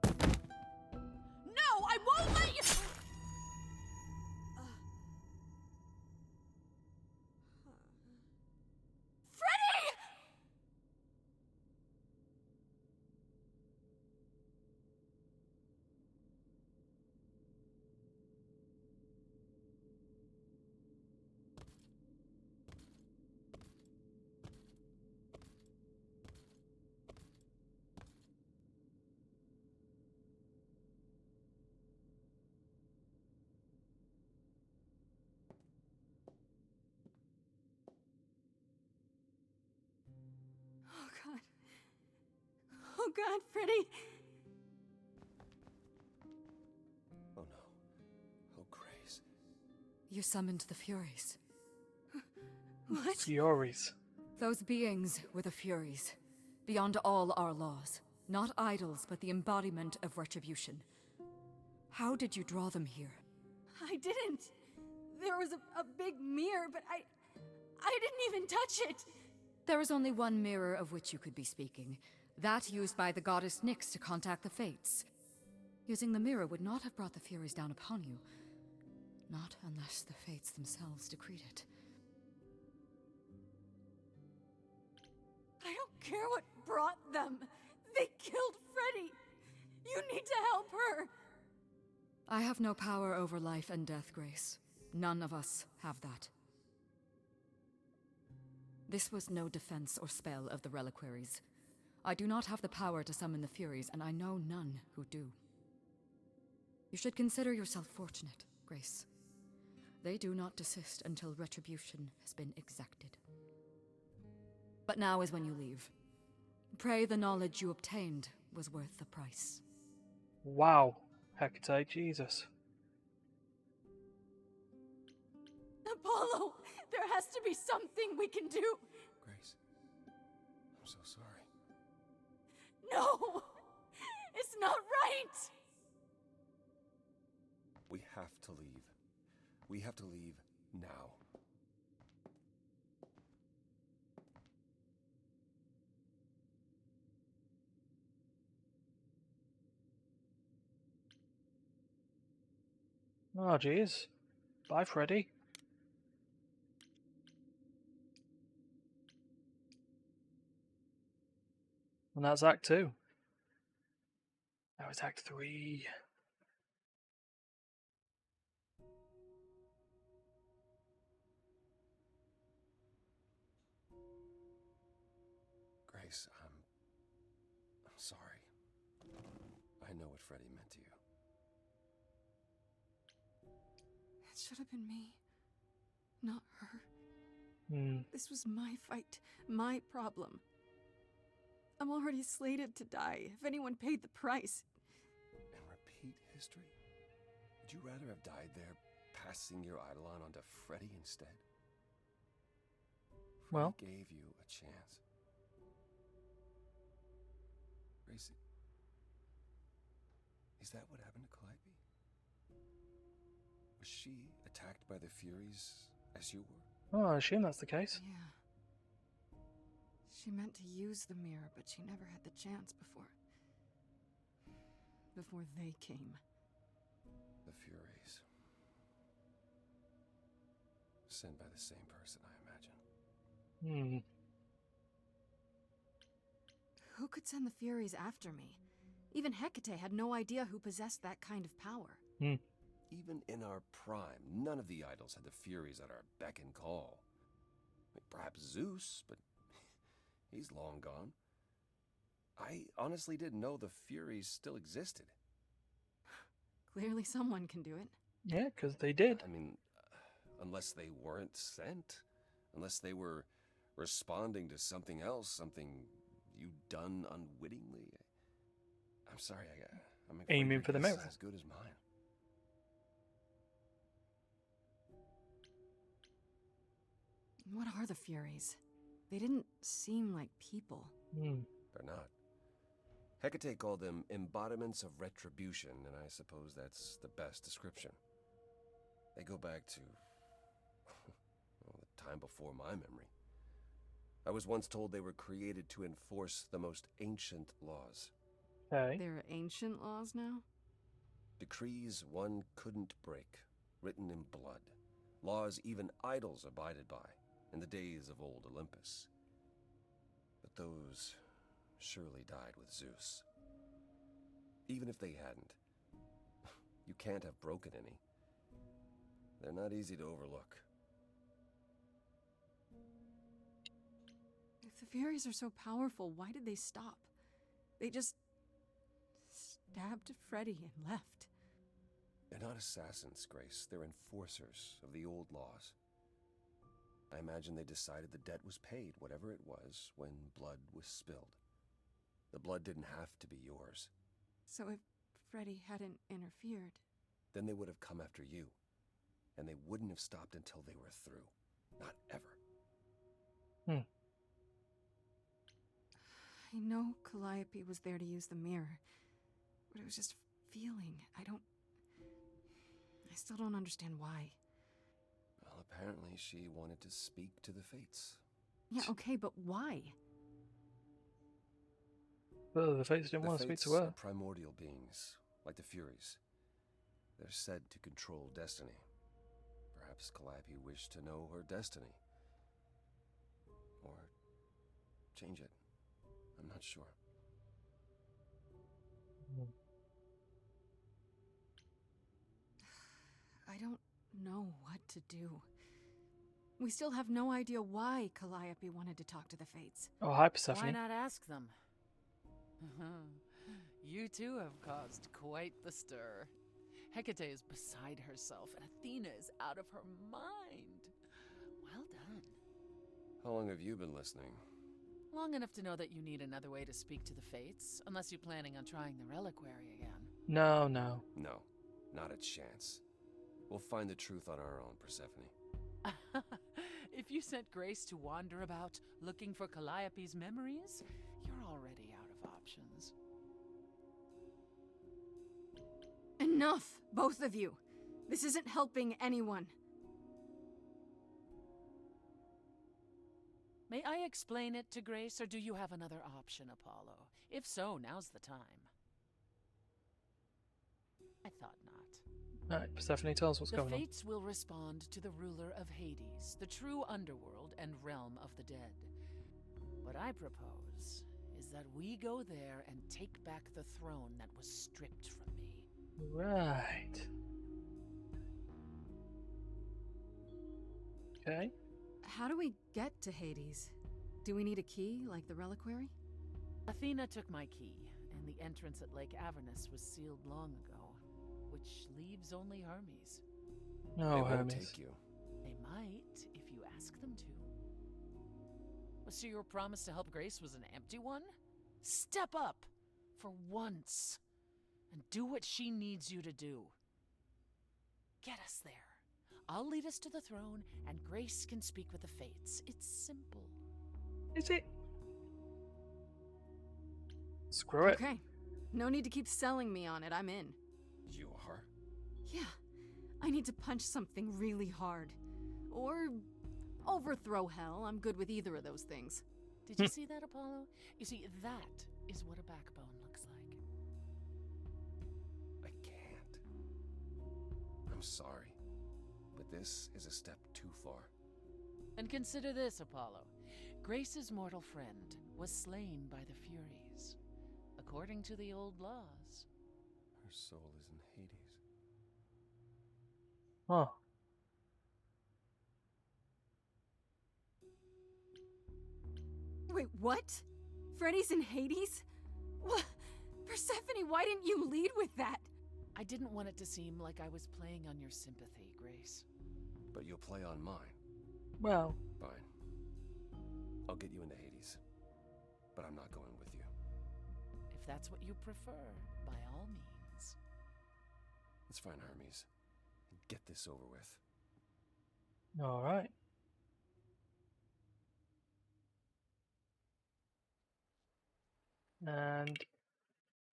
No, I won't let you! Freddy! Oh God. Oh God, Freddy. Oh no. Oh, Grace. You summoned the Furies. What? Furies. Those beings were the Furies. Beyond all our laws. Not idols, but the embodiment of retribution. How did you draw them here? I didn't. There was a big mirror, but I didn't even touch it. There is only one mirror of which you could be speaking. That used by the goddess Nyx to contact the Fates. Using the mirror would not have brought the Furies down upon you. Not unless the Fates themselves decreed it. I don't care what brought them. They killed Freddy. You need to help her. I have no power over life and death, Grace. None of us have that. This was no defense or spell of the reliquaries. I do not have the power to summon the Furies, and I know none who do. You should consider yourself fortunate, Grace. They do not desist until retribution has been exacted. But now is when you leave. Pray the knowledge you obtained was worth the price. Wow. Hecate, Jesus. Apollo, there has to be something we can do. Grace. I'm so sorry. No! It's not right! We have to leave. We have to leave now. Oh, jeez. Bye, Freddy. And that's Act 2. Now it's Act 3. Grace, I'm sorry. I know what Freddy meant to you. It should have been me, not her. Hmm. This was my fight, my problem. I'm already slated to die, if anyone paid the price. And repeat history? Would you rather have died there, passing your eidolon onto Freddy instead? Freddy Well, gave you a chance. Grace, is that what happened to Calliope? Was she attacked by the Furies as you were? oh, I assume that's the case. Yeah. She meant to use the mirror, but she never had the chance before they came. The Furies. Sent by the same person, I imagine. Who could send the Furies after me? Even Hecate had no idea who possessed that kind of power. even in our prime, none of the idols had the Furies at our beck and call. Perhaps Zeus, but he's long gone. I honestly didn't know the Furies still existed. Clearly someone can do it. Yeah, because they did. I mean, unless they weren't sent. Unless they were responding to something else, something you'd done unwittingly. I'm sorry, I'm afraid Aiming your for the guess is mirror. as good as mine. What are the Furies? They didn't seem like people. They're not. Hecate called them embodiments of retribution, and I suppose that's the best description. They go back to well, the time before my memory. I was once told they were created to enforce the most ancient laws. Okay. They're ancient laws now? Decrees one couldn't break, written in blood. Laws even idols abided by in the days of old Olympus. But those surely died with Zeus. Even if they hadn't, you can't have broken any. They're not easy to overlook. If the Furies are so powerful, why did they stop? They just stabbed Freddy and left. They're not assassins, Grace. They're enforcers of the old laws. I imagine they decided the debt was paid, whatever it was, when blood was spilled. The blood didn't have to be yours. So if Freddy hadn't interfered... Then they would have come after you. And they wouldn't have stopped until they were through. Not ever. I know Calliope was there to use the mirror, but it was just feeling. I still don't understand why. Well, apparently she wanted to speak to the Fates. Yeah, okay, but why? Well, the Fates didn't want to speak to her. Are primordial beings, like the Furies. They're said to control destiny. Perhaps Calliope wished to know her destiny. Or change it. I'm not sure. I don't know what to do. We still have no idea why Calliope wanted to talk to the Fates. Oh, hi, Persephone. Why not ask them? You too have caused quite the stir. Hecate is beside herself, and Athena is out of her mind. Well done. How long have you been listening? Long enough to know that you need another way to speak to the Fates, unless you're planning on trying the reliquary again. No. No, not a chance. We'll find the truth on our own, Persephone. If you sent Grace to wander about looking for Calliope's memories, you're already out of options. Enough, both of you. This isn't helping anyone. May I explain it to Grace, or do you have another option, Apollo? If so, now's the time. I thought not. Alright, Persephone, tell us what's going on. The Fates will respond to the ruler of Hades, the true underworld and realm of the dead. What I propose is that we go there and take back the throne that was stripped from me. Right. Okay. How do we get to Hades? Do we need a key, like the reliquary? Athena took my key, and the entrance at Lake Avernus was sealed long ago, which leaves only Hermes. No, they won't Hermes. take you. They might, if you ask them to. So your promise to help Grace was an empty one? Step up, for once, and do what she needs you to do. Get us there. I'll lead us to the throne, and Grace can speak with the Fates. It's simple. Is it? Screw it. Okay. No need to keep selling me on it. I'm in. You are? Yeah. I need to punch something really hard. Or overthrow hell. I'm good with either of those things. Did you see that, Apollo? You see, that is what a backbone looks like. I can't. I'm sorry, but this is a step too far. And consider this, Apollo. Grace's mortal friend was slain by the Furies, according to the old laws. Her soul is in Hades. Huh. Wait, what? Freddy's in Hades? What? Persephone, why didn't you lead with that? I didn't want it to seem like I was playing on your sympathy, Grace. But you'll play on mine. Well. Fine. I'll get you into Hades. But I'm not going with you. If that's what you prefer, by all means. Let's find Hermes. And get this over with. Alright. And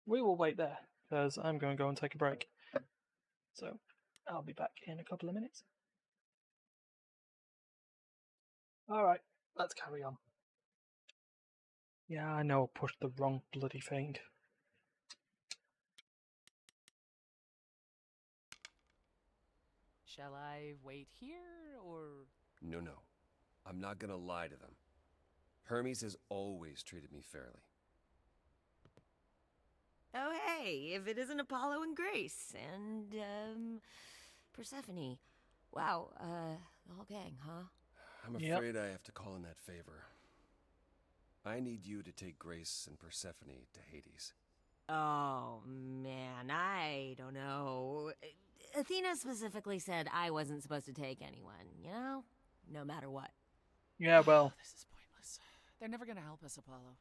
we will wait there, because I'm going to go and take a break. So, I'll be back in a couple of minutes. Alright, let's carry on. Yeah, I know I pushed the wrong bloody thing. Shall I wait here, or...? No. I'm not gonna lie to them. Hermes has always treated me fairly. Oh, hey, if it isn't Apollo and Grace, and, Persephone. Wow, the whole gang, huh? I'm afraid I have to call in that favor. I need you to take Grace and Persephone to Hades. Oh, man, I don't know. Athena specifically said I wasn't supposed to take anyone, you know? No matter what. Yeah, well... This is pointless. They're never gonna help us, Apollo.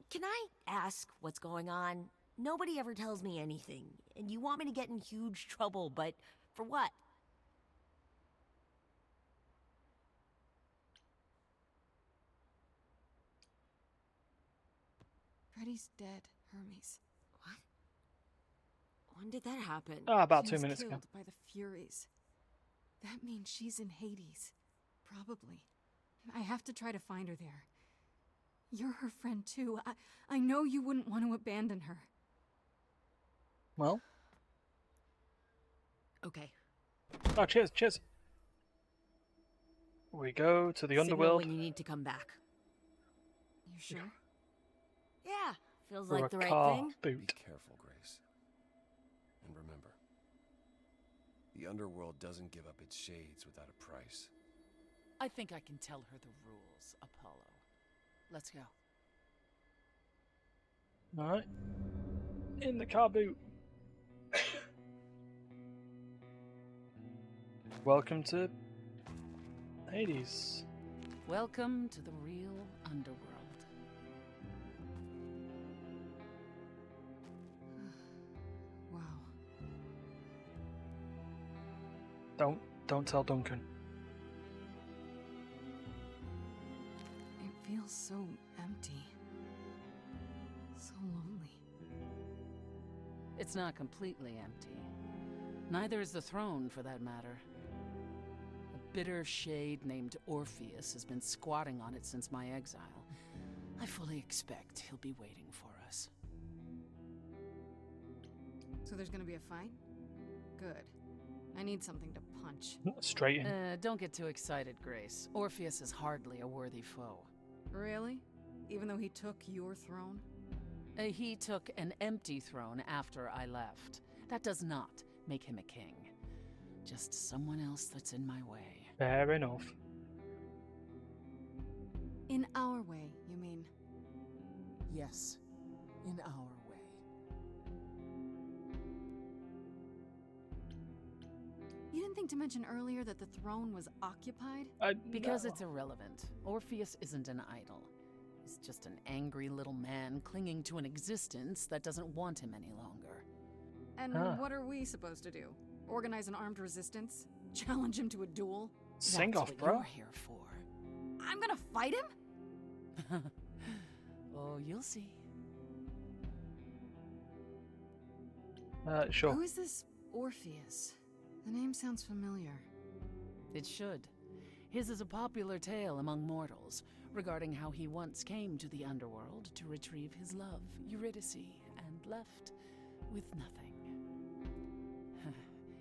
Can I ask what's going on? Nobody ever tells me anything, and you want me to get in huge trouble, but for what? Freddy's dead, Hermes. What? When did that happen? About She 2 was minutes ago. killed by the Furies. That means she's in Hades. Probably. I have to try to find her there. You're her friend too. I know you wouldn't want to abandon her. Well. Okay. Oh, cheers. We go to the Signal underworld. when you need to come back. You sure? Yeah, feels For like a the right car thing. boot. Be careful, Grace. And remember, the underworld doesn't give up its shades without a price. I think I can tell her the rules, Apollo. Let's go. Alright. In the car boot. Welcome to Hades. Welcome to the real underworld. Wow. Don't tell Duncan. It feels so empty. So lonely. It's not completely empty. Neither is the throne, for that matter. A bitter shade named Orpheus has been squatting on it since my exile. I fully expect he'll be waiting for us. So there's gonna be a fight? Good. I need something to punch. Straight in. Don't get too excited, Grace. Orpheus is hardly a worthy foe. Really? Even though he took your throne? He took an empty throne after I left. That does not make him a king. Just someone else that's in my way. Fair enough. In our way, you mean? Yes, in our way. You didn't think to mention earlier that the throne was occupied? Because No. it's irrelevant. Orpheus isn't an idol. He's just an angry little man clinging to an existence that doesn't want him any longer. And what are we supposed to do? Organize an armed resistance? Challenge him to a duel? Sing That's off, what bro. you're here for. I'm gonna fight him? Oh, you'll see. Sure. Who is this Orpheus? The name sounds familiar. It should. His is a popular tale among mortals regarding how he once came to the underworld to retrieve his love, Eurydice, and left with nothing.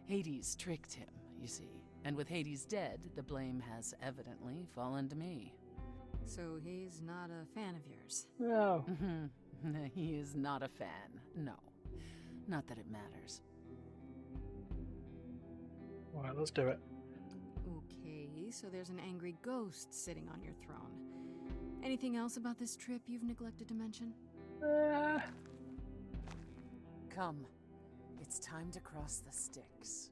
Hades tricked him, you see. And with Hades dead, the blame has evidently fallen to me. So he's not a fan of yours? No. He is not a fan, no. Not that it matters. Alright, let's do it. Okay, so there's an angry ghost sitting on your throne. Anything else about this trip you've neglected to mention? Come. It's time to cross the Styx.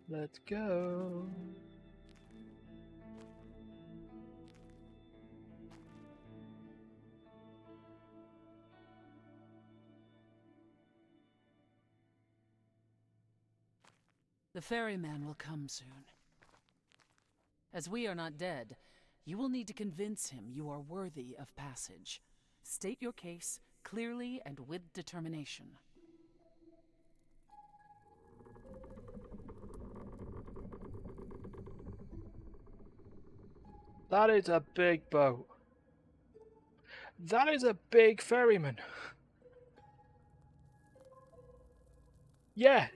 Let's go. The ferryman will come soon. As we are not dead, you will need to convince him you are worthy of passage. State your case clearly and with determination. That is a big boat. That is a big ferryman. Yeah.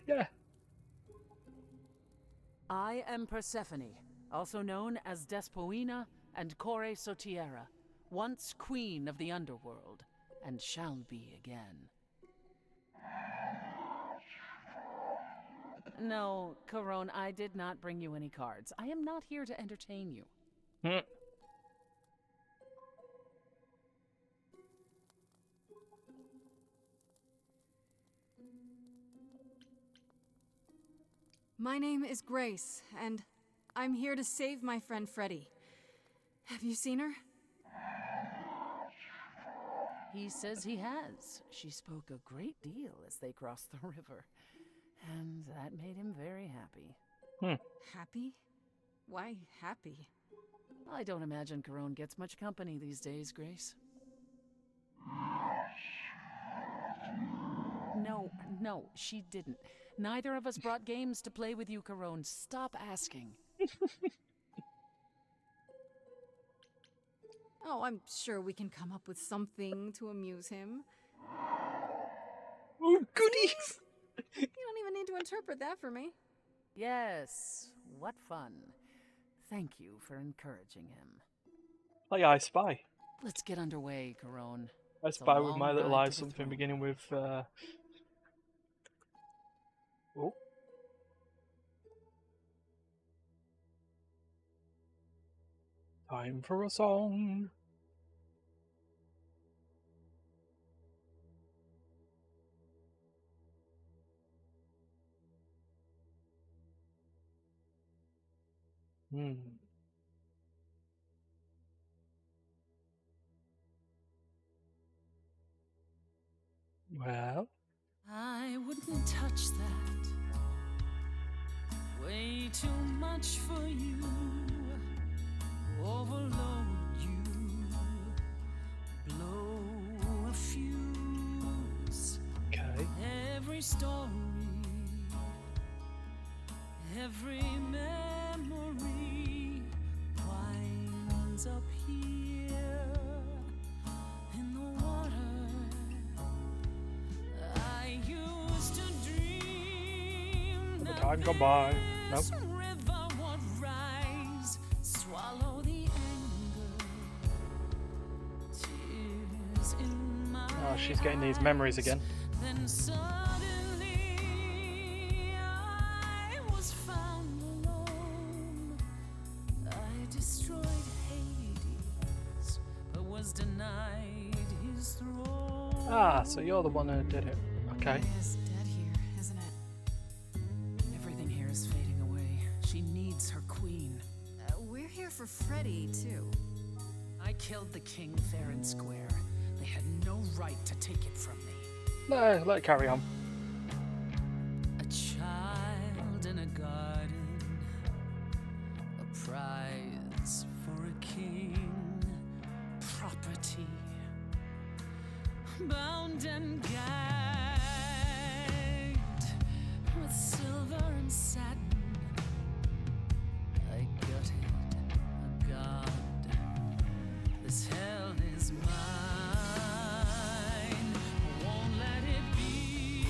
I am Persephone, also known as Despoina and Core Sotiera, once queen of the underworld, and shall be again. No, Corone, I did not bring you any cards. I am not here to entertain you. My name is Grace, and I'm here to save my friend Freddie. Have you seen her? He says he has. She spoke a great deal as they crossed the river, and that made him very happy. Happy? Why happy? I don't imagine Corone gets much company these days, Grace. No, she didn't. Neither of us brought games to play with you, Corone. Stop asking. Oh, I'm sure we can come up with something to amuse him. Oh, goodies! You don't even need to interpret that for me. Yes, what fun. Thank you for encouraging him. Like I Spy. Let's get underway, Corone. I Spy with My Little Lies, something beginning with, Oh. Time for a song. Well, I wouldn't touch that. Way too much for you. Overload you. Blow a fuse. Okay. Every story, every memory winds up here in the water. I used to dream the time gone by. Nope. river would rise, swallow the anger, tears in my Oh, she's getting these memories again. then suddenly I was found alone. I destroyed Hades, but was denied his throne. Ah, so you're the one who did it. Okay. It's dead here, isn't it? Everything here is fading away. She needs her queen. We're here for Freddie, too. I killed the king fair and square. They had no right to take it from me. No, let it carry on. A child in a garden, a prize for a king, property, bound and gagged with silver and satin. I gutted a god. This hell is mine. Won't let it be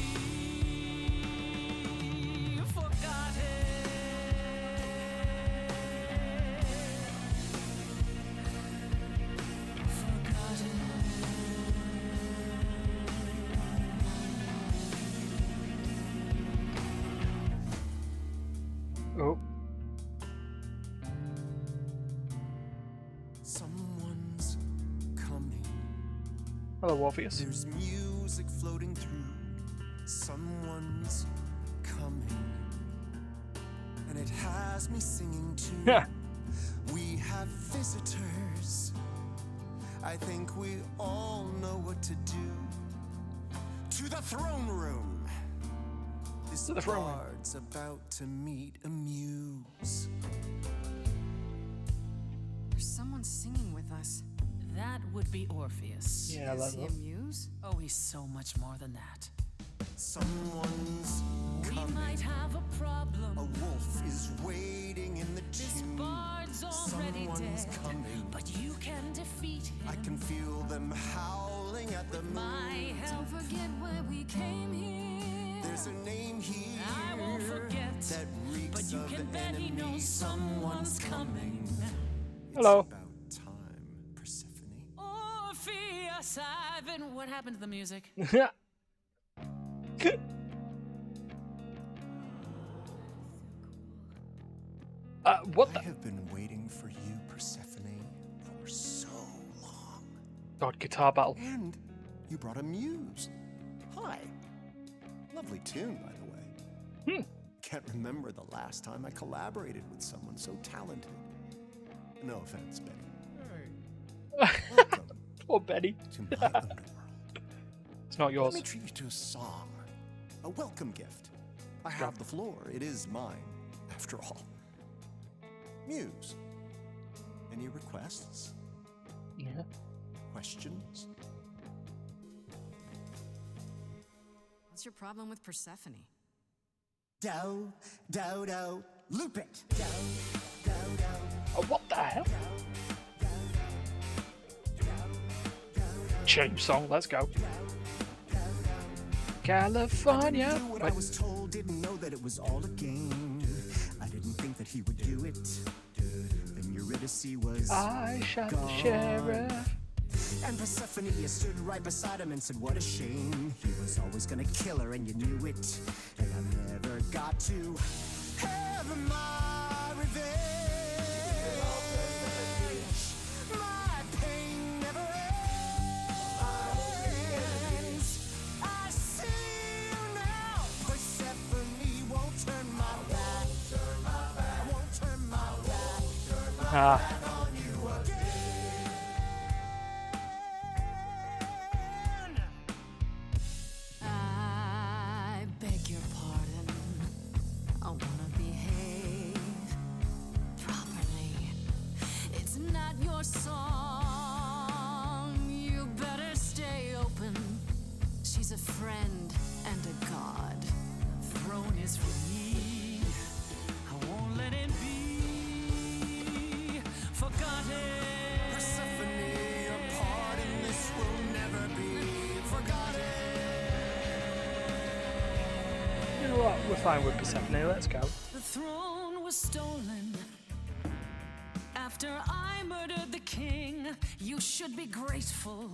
forgotten. Oh. Someone's coming. Hello, Orpheus. There's music floating through. Someone's coming. And it has me singing too. Yeah. We have visitors. I think we all know what to do. To the throne room. This bard's about to meet a muse. There's someone singing with us. That would be Orpheus. Yeah, Is he a muse? Oh, he's so much more than that. Someone's coming. We might have a problem. A wolf is waiting in the This tomb. bard's already Someone's dead, coming. but you can defeat him. I can feel them howling at the moon. My help. Don't forget why we came here. There's a name here. I won't forget. That reeks But you of can bet enemy. he knows someone's coming. Hello. It's about time, Persephone. Orpheus, I've been. What happened to the music? Yeah. What the? I have been waiting for you, Persephone, for so long. God, guitar battle. And you brought a muse. Hi. Lovely tune, by the way. Can't remember the last time I collaborated with someone so talented. No offense, Betty. Welcome Poor Betty. to my underworld. It's not yours. Let me treat you to a song. A welcome gift. I have the floor. It is mine, after all. Muse. Any requests? Yeah. Questions? What's your problem with Persephone? Do, do, do. Loop it. Do, do, do. Oh, what the hell? Change song, let's go. California. Didn't do what I was told, didn't know that it was all a game. I didn't think that he would do it. Then Eurydice was I shot gone. the sheriff. And Persephone stood right beside him and said, what a shame. He was always gonna kill her and you knew it. And I never got to have my revenge. My pain never ends. I see you now. Persephone won't turn my back. Won't turn my back. On you again. I beg your pardon. I wanna behave properly. It's not your song. You better stay open. She's a friend and a god. The throne is for me. I won't let it be forgotten. Persephone, your part in this will never be forgotten. You know what? We're fine with Persephone. Let's go. The throne was stolen after I murdered the king. You should be grateful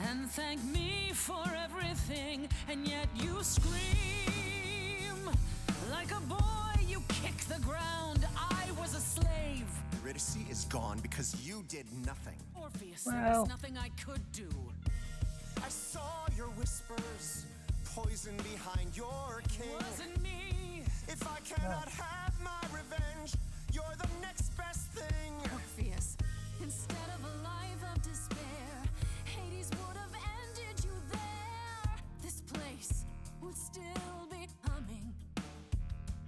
and thank me for everything. And yet you scream like a boy. You kick the ground. I was a slave. Eurydice is gone because you did nothing. Orpheus, there Well. was nothing I could do. I saw your whispers, poison behind your king. Wasn't me. If I cannot have my revenge, you're the next best thing. Orpheus, instead of a life of despair, Hades would have ended you there. This place would still be humming.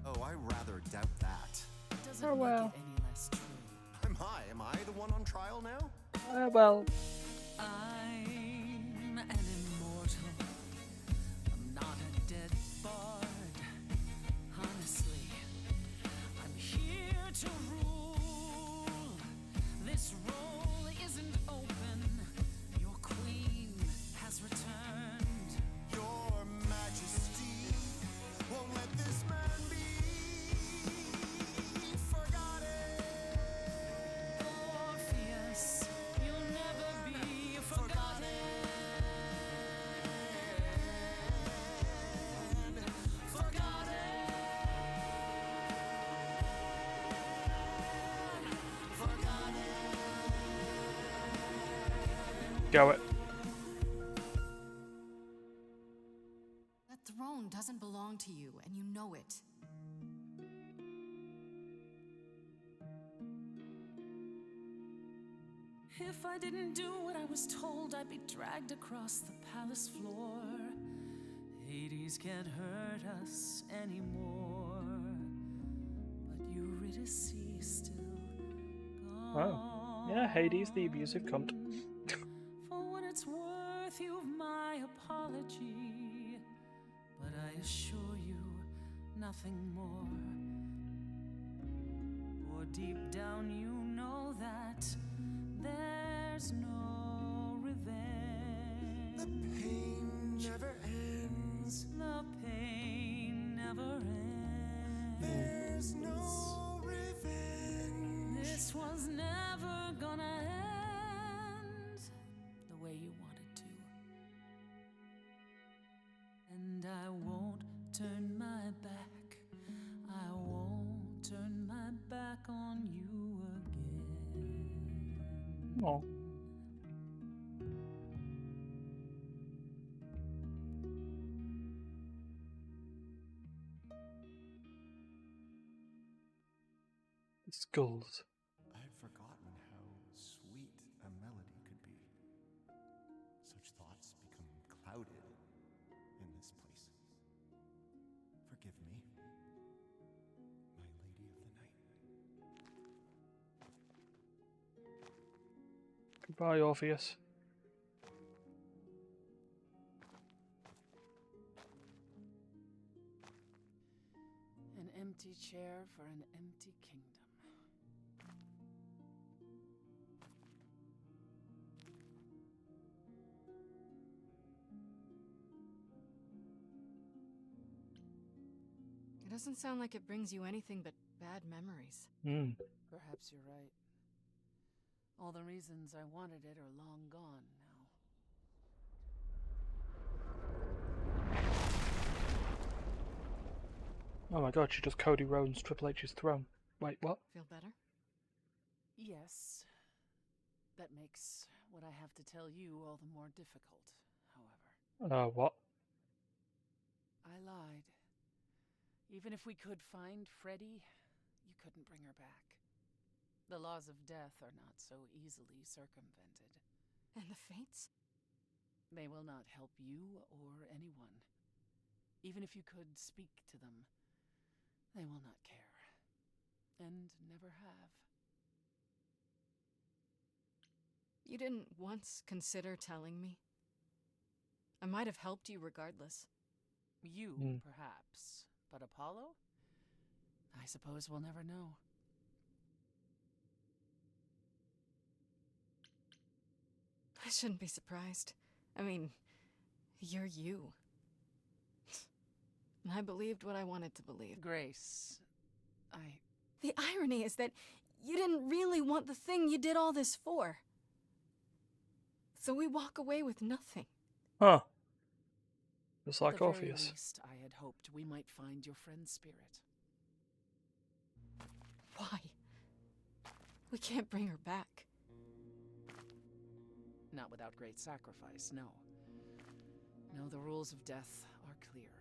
Oh, I rather doubt that. Doesn't Oh, well. make it any less true. Am I the one on trial now? Well, I'm an immortal. I'm not a dead bard. Honestly, I'm here to rule. This role isn't open. Your queen has returned. Your Majesty won't let this man be forgotten. Orpheus, you'll never be go it. That throne doesn't belong to you, and you know it. If I didn't do what I was told, I'd be dragged across the palace floor. Hades can't hurt us anymore. But Eurydice still gone. Oh. Yeah, Hades, the abusive cunt. For what it's worth, you've my apology. But I assure you, nothing more. For deep down you know that there's no revenge. The pain never ends. The pain never ends. There's no revenge. This was never gonna end the way you wanted to. And I won't turn my back. I won't turn my back on you again. Oh. Skulls. I had forgotten how sweet a melody could be. Such thoughts become clouded in this place. Forgive me, my lady of the night. Goodbye, Orpheus. An empty chair for an empty kingdom. It doesn't sound like it brings you anything but bad memories. Perhaps you're right. All the reasons I wanted it are long gone now. Oh my god, she does Cody Rhodes Triple H's throne. Wait, what? Feel better? Yes. That makes what I have to tell you all the more difficult, however. What? I lied. Even if we could find Freddy, you couldn't bring her back. The laws of death are not so easily circumvented. And the fates? They will not help you or anyone. Even if you could speak to them, they will not care. And never have. You didn't once consider telling me? I might have helped you regardless. You, perhaps. But Apollo? I suppose we'll never know. I shouldn't be surprised. I mean, you're you. I believed what I wanted to believe. Grace, The irony is that you didn't really want the thing you did all this for. So we walk away with nothing. Huh. Just like At the very Orpheus. least, I had hoped we might find your friend's spirit. Why? We can't bring her back. Not without great sacrifice, no. No, the rules of death are clear.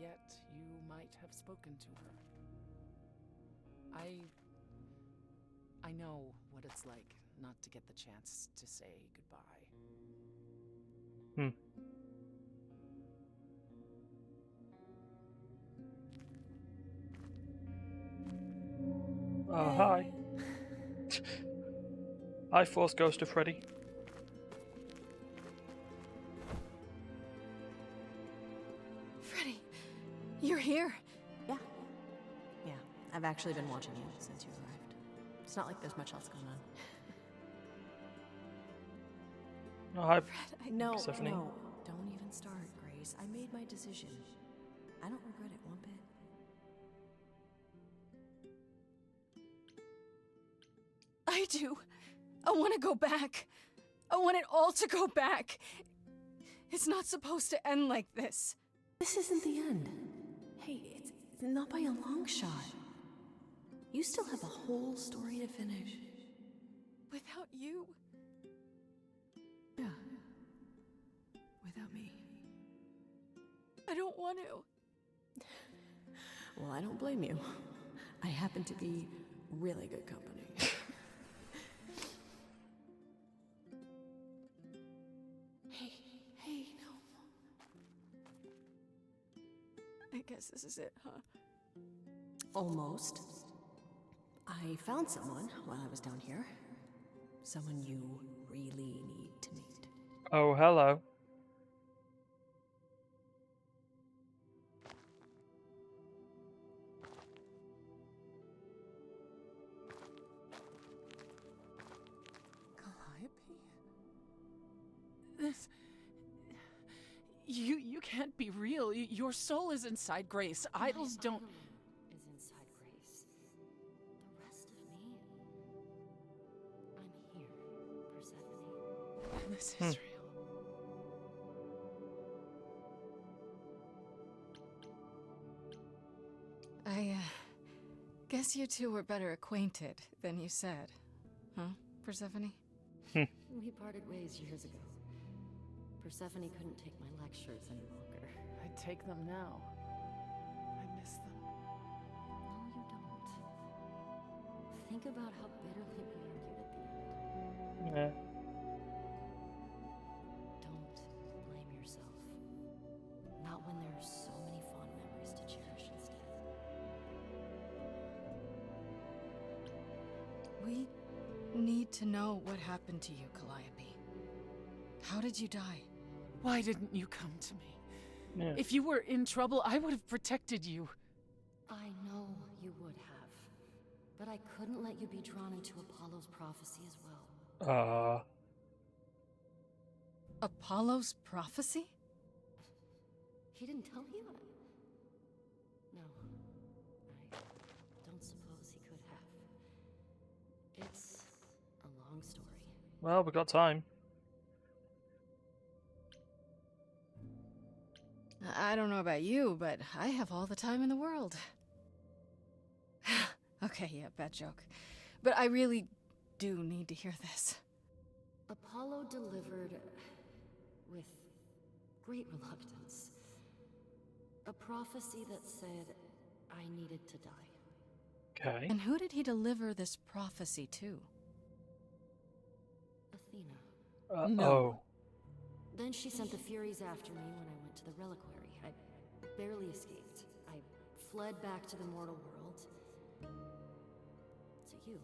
Yet, you might have spoken to her. I know what it's like not to get the chance to say goodbye. Oh, hi. Hi, Force Ghost of Freddy. Freddy, you're here. Yeah, I've actually been watching you since you arrived. It's not like there's much else going on. Oh, hi, Fred, No, Stephanie. no, don't even start, Grace. I made my decision. I don't regret it one bit. I do. I want to go back. I want it all to go back. It's not supposed to end like this. This isn't the end. Hey, it's not by a long shot. You still have a whole story to finish. Without you, without me. I don't want to. Well, I don't blame you. I happen to be really good company. Hey, no. I guess this is it, huh? Almost. I found someone while I was down here. Someone you really need to meet. Oh, hello. This... You can't be real. Your soul is inside Grace. Idols don't... Is inside Grace. The rest of me... I'm here, Persephone. This is real. I guess you two were better acquainted than you said. Huh, Persephone? We parted ways years ago. Persephone couldn't take my lectures any longer. I'd take them now. I miss them. No, you don't. Think about how bitterly we argued at the end. Yeah. Don't blame yourself. Not when there are so many fond memories to cherish instead. We need to know what happened to you, Calliope. How did you die? Why didn't you come to me? Yeah. If you were in trouble, I would have protected you. I know you would have. But I couldn't let you be drawn into Apollo's prophecy as well. Apollo's prophecy? He didn't tell you? No. I don't suppose he could have. It's a long story. Well, we got time. I don't know about you, but I have all the time in the world. Okay, yeah, bad joke. But I really do need to hear this. Apollo delivered, with great reluctance, a prophecy that said I needed to die. Okay. And who did he deliver this prophecy to? Athena. No. Then she sent the Furies after me when I went to the reliquary. I barely escaped. I fled back to the mortal world. To you.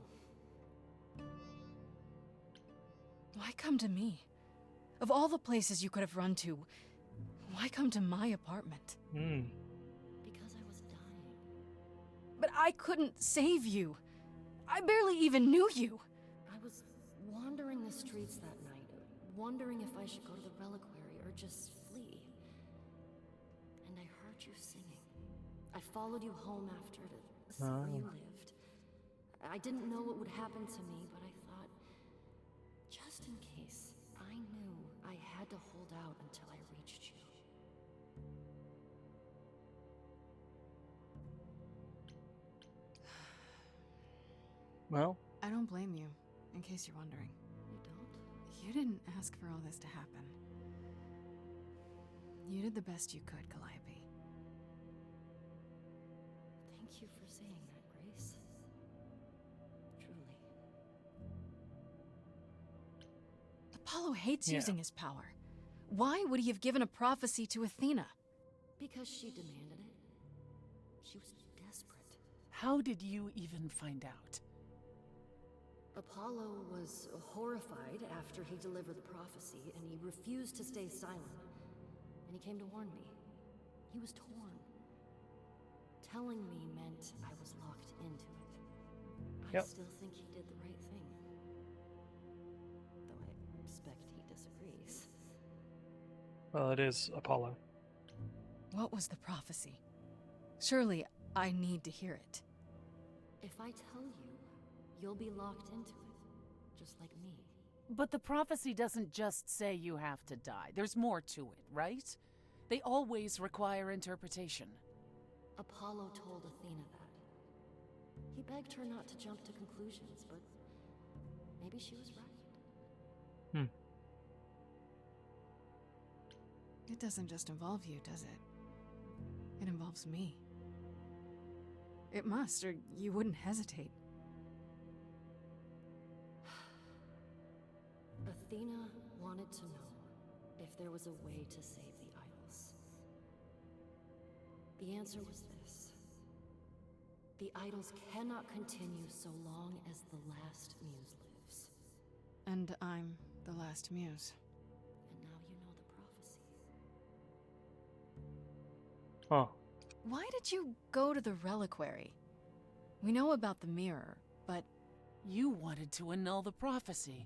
Why come to me? Of all the places you could have run to, why come to my apartment? Because I was dying. But I couldn't save you. I barely even knew you. I was wandering the streets that night, wondering if I should go to the reliquary or just flee. And I heard you singing. I followed you home after to see where you lived. I didn't know what would happen to me, but I thought, just in case, I knew I had to hold out until I reached you. Well, I don't blame you, in case you're wondering. You don't? You didn't ask for all this to happen. You did the best you could, Calliope. Thank you for saying that, Grace. Truly. Apollo hates using his power. Why would he have given a prophecy to Athena? Because she demanded it. She was desperate. How did you even find out? Apollo was horrified after he delivered the prophecy, and he refused to stay silent. And he came to warn me. He was torn. Telling me meant I was locked into it. I still think he did the right thing. Though I expect he disagrees. well, it is Apollo. What was the prophecy? Surely I need to hear it. If I tell you, you'll be locked into it, just like me. But the prophecy doesn't just say you have to die. There's more to it, right? They always require interpretation. Apollo told Athena that. He begged her not to jump to conclusions, but maybe she was right. It doesn't just involve you, does it? It involves me. It must, or you wouldn't hesitate. Athena wanted to know if there was a way to save the idols. The answer was this. The idols cannot continue so long as the last muse lives. And I'm the last muse. And now you know the prophecy. Huh. Why did you go to the reliquary? We know about the mirror, but... You wanted to annul the prophecy.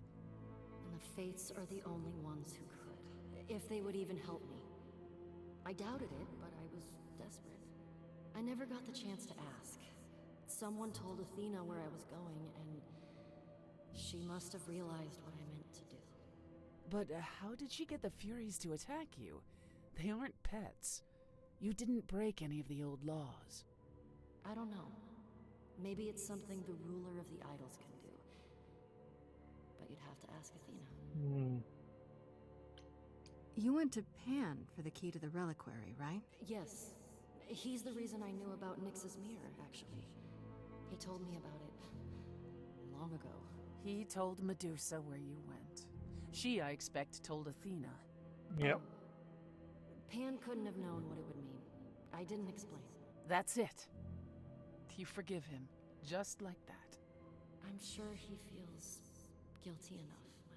And the Fates are the only ones who could, if they would even help me. I doubted it, but I was desperate. I never got the chance to ask. Someone told Athena where I was going, and she must have realized what I meant to do. But how did she get the Furies to attack you? They aren't pets. You didn't break any of the old laws. I don't know. Maybe it's something the ruler of the idols can do. But you'd have to ask Athena. You went to Pan for the key to the reliquary, right? Yes. He's the reason I knew about Nyx's mirror, actually. He told me about it long ago. He told Medusa where you went. She, I expect, told Athena. Yep. Pan couldn't have known what it would mean. I didn't explain. That's it. You forgive him, just like that. I'm sure he feels guilty enough, my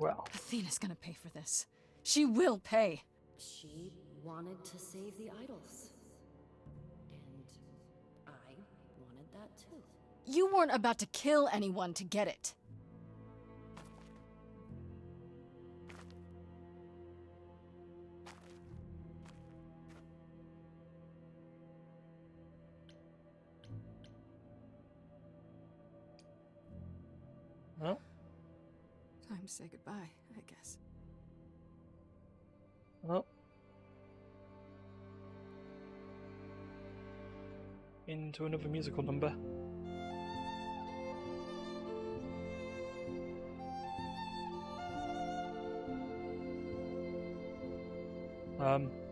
love. Well. Athena's gonna pay for this. She will pay. She wanted to save the idols. And I wanted that too. You weren't about to kill anyone to get it. Well. Time to say goodbye, I guess. Well. Into another musical number.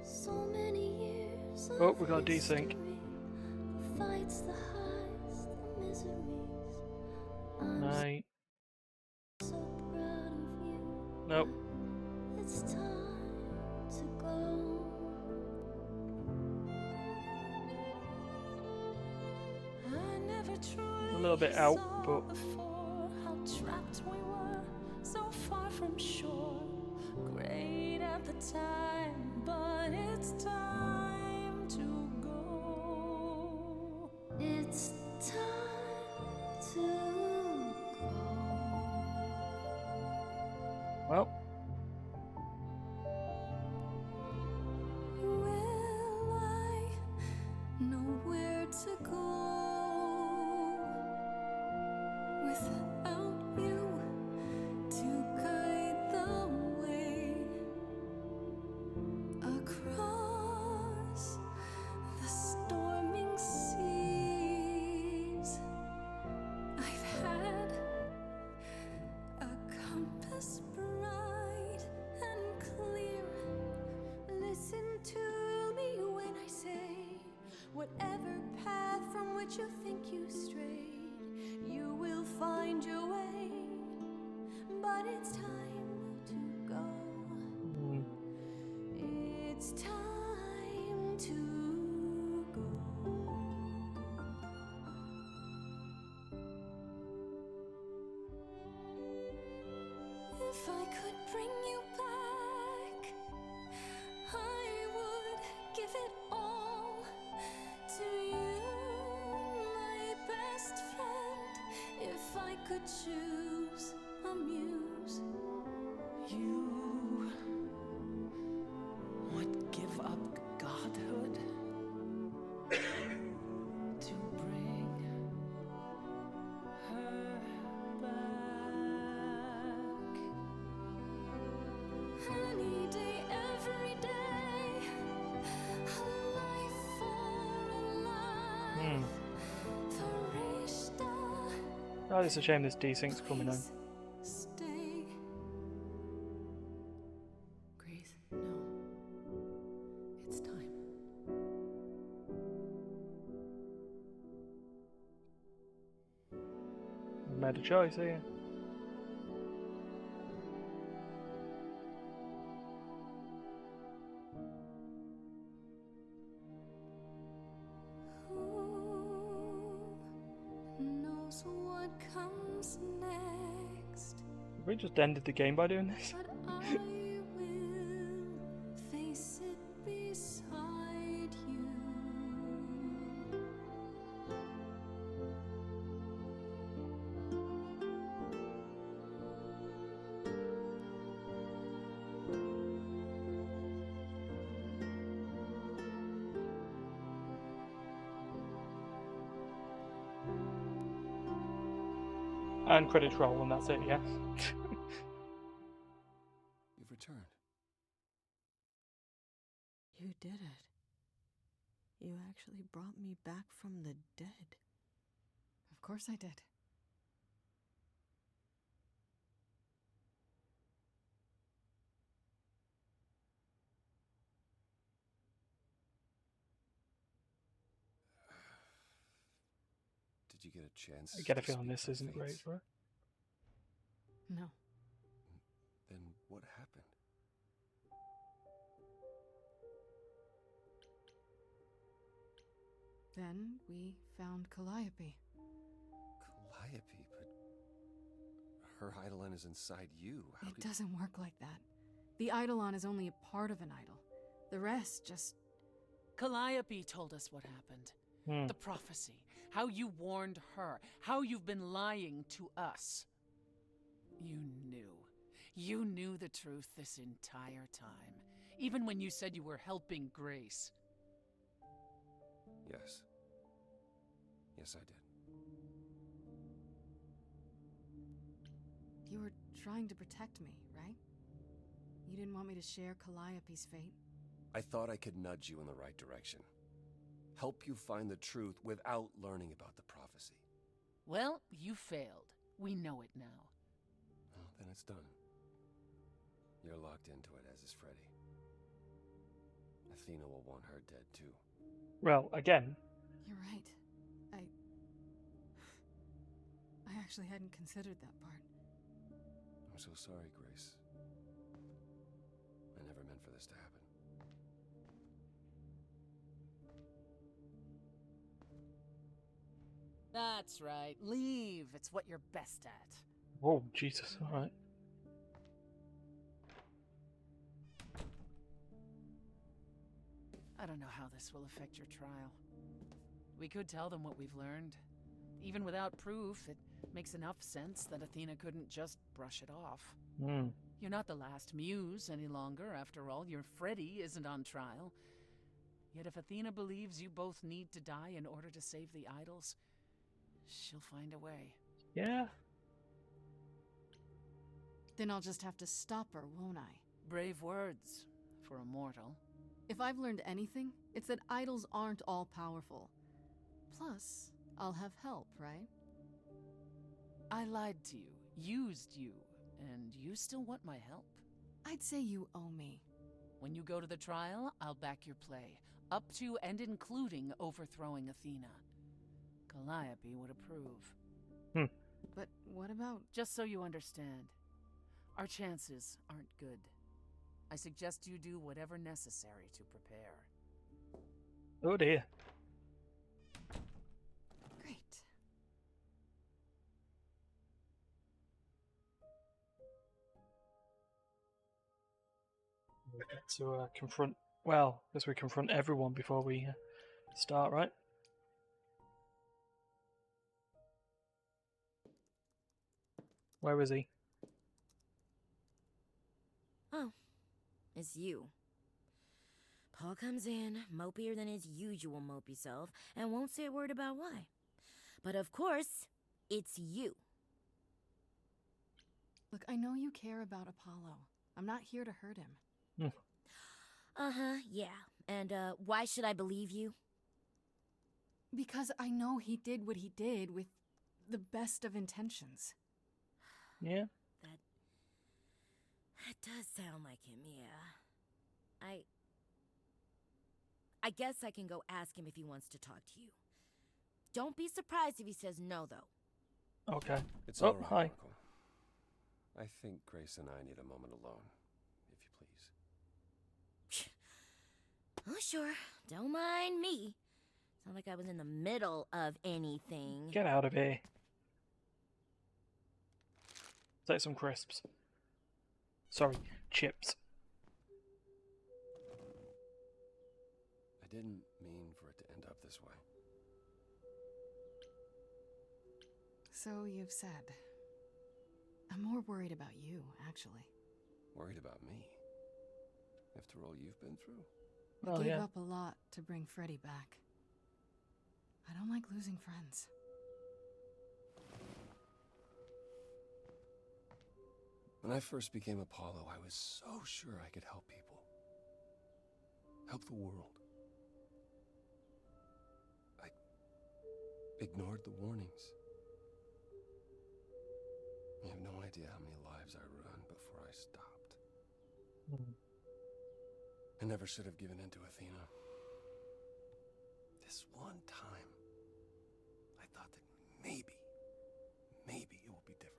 So many years Oh, we got a desync. Fights the highs, the miseries. Night. So proud of you. Nope. It's time to go. I never truly A little bit out, but before how trapped we were, so far from shore. Great at the time, but it's time to go. It's time to go. well. Will I know where to go without you to guide the way across the storming seas? I've had a compass bright and clear. Listen to me when I say, whatever path from which you think you strayed, you will find your way. But it's time to go. It's time to go. If I could bring you back, I would give it all to you, my best friend. If I could choose a muse, You would give up godhood to bring her back. any day, every day, a life for a life. Farishta, Oh, it's a shame this desync's coming on. Stay. Grace, no. It's time. I've made a choice here. Knows what comes next. We just ended the game by doing this. But I will face it beside you. And credits roll, and that's it, yeah. You've returned. You did it. You actually brought me back from the dead. Of course I did. Did you get a chance? I get a to feeling speak this to isn't fates? great for her. No. Then what happened? Then we found Calliope. Calliope, but her Eidolon is inside you. How It doesn't work like that. The Eidolon is only a part of an idol. The rest just... Calliope told us what happened. The prophecy. How you warned her. How you've been lying to us. You knew. You knew the truth this entire time. Even when you said you were helping Grace. Yes. Yes, I did. You were trying to protect me, right? You didn't want me to share Calliope's fate? I thought I could nudge you in the right direction. Help you find the truth without learning about the prophecy. Well, you failed. We know it now. Well, then it's done. You're locked into it, as is Freddy. Athena will want her dead, too. Well, again. You're right. I actually hadn't considered that part. I'm so sorry, Grace. I never meant for this to happen. That's right. Leave. It's what you're best at. Whoa, Jesus. Alright. I don't know how this will affect your trial. We could tell them what we've learned. Even without proof, it makes enough sense that Athena couldn't just brush it off. You're not the last muse any longer, after all. Your Freddy isn't on trial. Yet if Athena believes you both need to die in order to save the idols, she'll find a way. Yeah. Then I'll just have to stop her, won't I? Brave words for a mortal. If I've learned anything, it's that idols aren't all powerful. Plus, I'll have help, right? I lied to you, used you, and you still want my help? I'd say you owe me. When you go to the trial, I'll back your play, up to and including overthrowing Athena. Calliope would approve. But what about... Just so you understand, our chances aren't good. I suggest you do whatever necessary to prepare. Oh dear. Great. We get to confront... Well, I guess we confront everyone before we start, right? Where is he? Oh, it's you. Paul comes in, mopier than his usual mopey self, and won't say a word about why. But of course, it's you. Look, I know you care about Apollo. I'm not here to hurt him. Uh-huh, yeah. And, why should I believe you? Because I know he did what he did with the best of intentions. Yeah? That does sound like him, yeah. I guess I can go ask him if he wants to talk to you. Don't be surprised if he says no, though. Okay. It's all right, hi. Uncle. I think Grace and I need a moment alone, if you please. Oh, sure. Don't mind me. It's not like I was in the middle of anything. Get out of here. Take some crisps. Sorry, chips. I didn't mean for it to end up this way. So you've said. I'm more worried about you, actually. Worried about me? After all you've been through? I gave up a lot to bring Freddy back. I don't like losing friends. When I first became Apollo, I was so sure I could help people. Help the world. I ignored the warnings. You have no idea how many lives I ruined before I stopped. I never should have given in to Athena. This one time, I thought that maybe it will be different.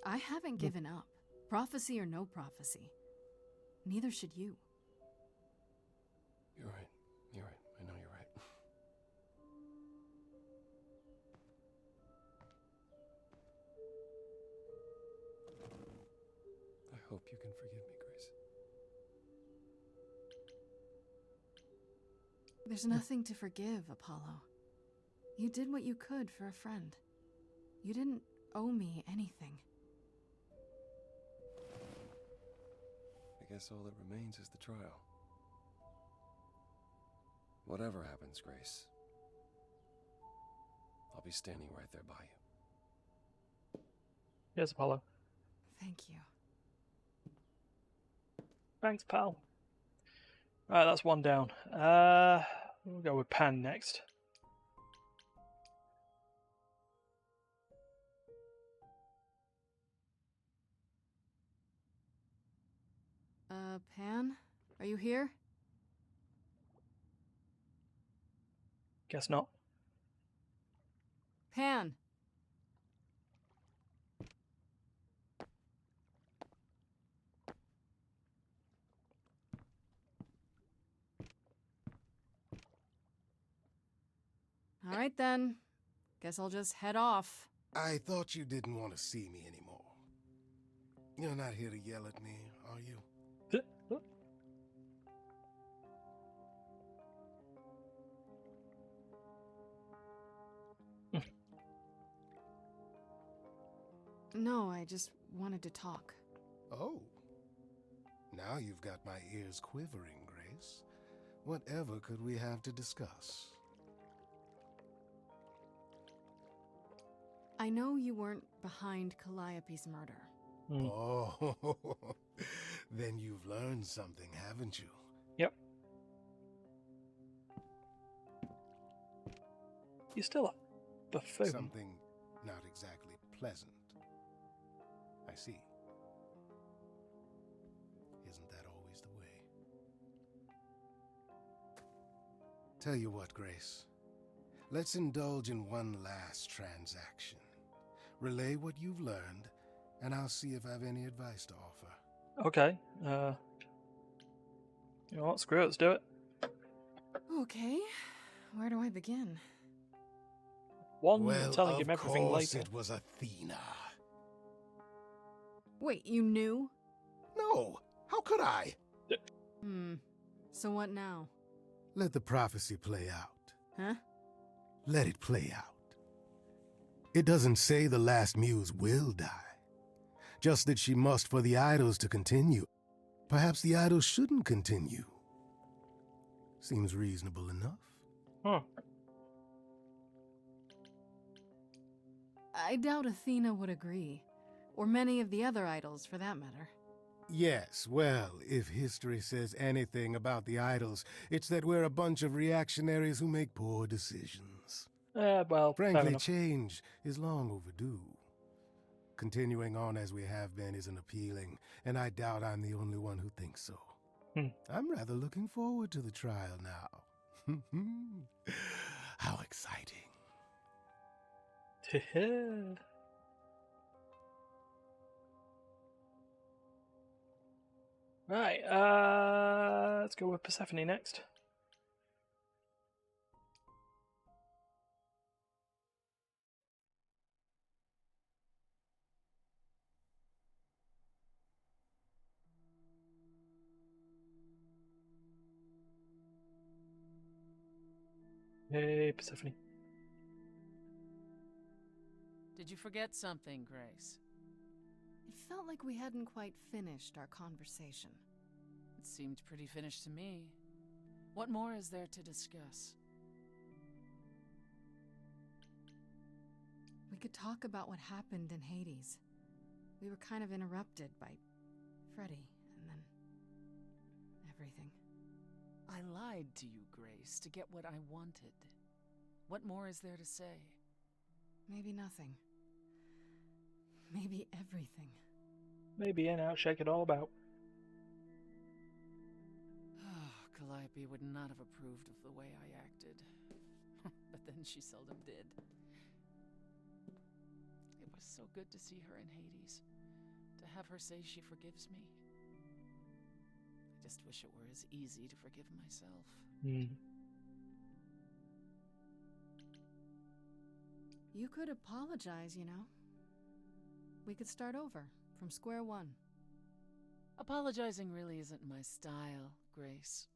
I haven't given up. Prophecy or no prophecy. Neither should you. You're right. You're right. I know you're right. I hope you can forgive me, Grace. There's nothing to forgive, Apollo. You did what you could for a friend. You didn't owe me anything. I guess all that remains is the trial. Whatever happens, Grace, I'll be standing right there by you. Yes, Apollo. Thank you. Thanks, pal. Right, that's one down. We'll go with Pan next. Pan? Are you here? Guess not. Pan! All right then. Guess I'll just head off. I thought you didn't want to see me anymore. You're not here to yell at me, are you? No, I just wanted to talk. Oh. Now you've got my ears quivering, Grace. Whatever could we have to discuss? I know you weren't behind Calliope's murder. Oh, then you've learned something, haven't you? Yep. You're still a buffoon. Something not exactly pleasant. I see. Isn't that always the way? Tell you what, Grace. Let's indulge in one last transaction. Relay what you've learned, and I'll see if I have any advice to offer. Okay. You know what? Screw it. Let's do it. Okay. Where do I begin? One, well, telling him everything later. It was Athena. Wait, you knew? No. How could I? So what now? Let the prophecy play out. Huh? Let it play out. It doesn't say the last muse will die. Just that she must for the idols to continue. Perhaps the idols shouldn't continue. Seems reasonable enough. Huh. I doubt Athena would agree. Or many of the other idols, for that matter. Yes, well, if history says anything about the idols, it's that we're a bunch of reactionaries who make poor decisions. Well, frankly, change is long overdue. Continuing on as we have been isn't appealing, and I doubt I'm the only one who thinks so. I'm rather looking forward to the trial now. How exciting. Right, let's go with Persephone next. Hey, Persephone. Did you forget something, Grace? It felt like we hadn't quite finished our conversation. It seemed pretty finished to me. What more is there to discuss? We could talk about what happened in Hades. We were kind of interrupted by Freddy, and then everything. I lied to you, Grace, to get what I wanted. What more is there to say? Maybe nothing. Maybe everything. Maybe in, out, shake it all about. Calliope would not have approved of the way I acted. But then she seldom did. It was so good to see her in Hades. To have her say she forgives me. I just wish it were as easy to forgive myself. You could apologize, you know. We could start over, from square one. Apologizing really isn't my style, Grace.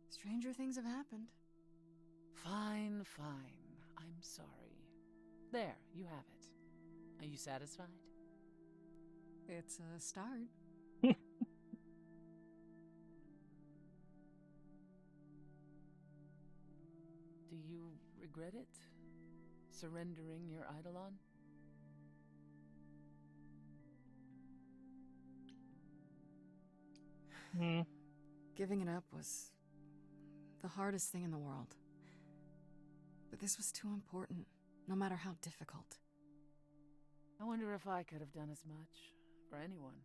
Stranger things have happened. Fine, fine. I'm sorry. There, you have it. Are you satisfied? It's a start. Do you regret it? Surrendering your Eidolon? Giving it up was the hardest thing in the world. But this was too important, no matter how difficult. I wonder if I could have done as much for anyone.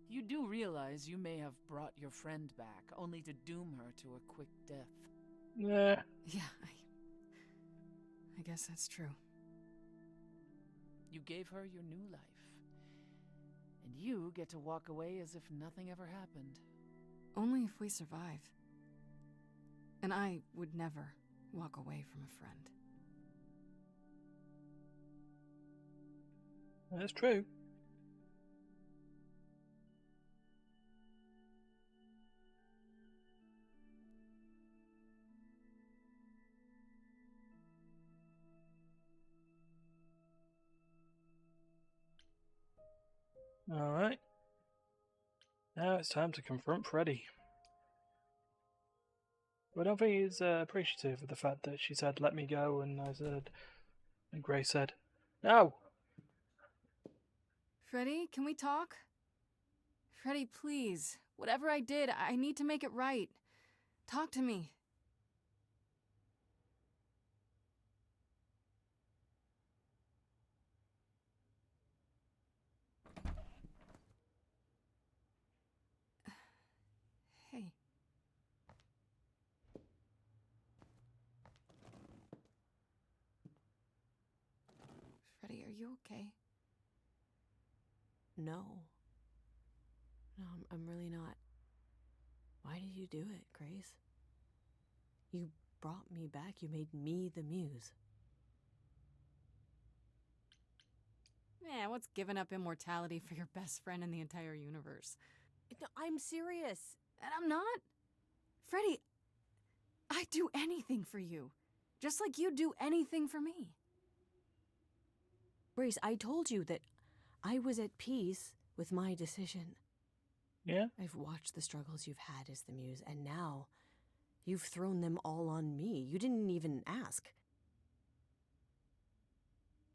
You do realize you may have brought your friend back, only to doom her to a quick death. Yeah, I guess that's true. You gave her your new life. And you get to walk away as if nothing ever happened. Only if we survive. And I would never walk away from a friend. That's true. Alright. Now it's time to confront Freddy. I don't think he's appreciative of the fact that she said, "Let me go," and Grace said, "No!" Freddy, can we talk? Freddy, please. Whatever I did, I need to make it right. Talk to me. Hey. Freddy, are you okay? No. No, I'm really not. Why did you do it, Grace? You brought me back. You made me the muse. Yeah, what's giving up immortality for your best friend in the entire universe? No, I'm serious. And I'm not. Freddy, I'd do anything for you. Just like you'd do anything for me. Grace, I told you that I was at peace with my decision. Yeah? I've watched the struggles you've had as the muse, and now you've thrown them all on me. You didn't even ask.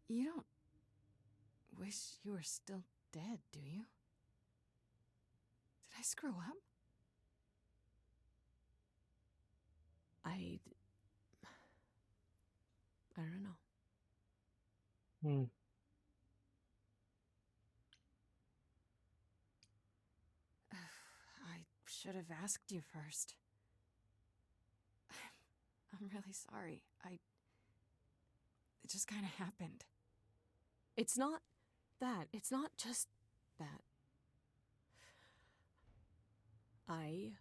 You don't wish you were still dead, do you? I screw up? I don't know. I should have asked you first. I'm really sorry. It just kind of happened. It's not that. It's not just that. I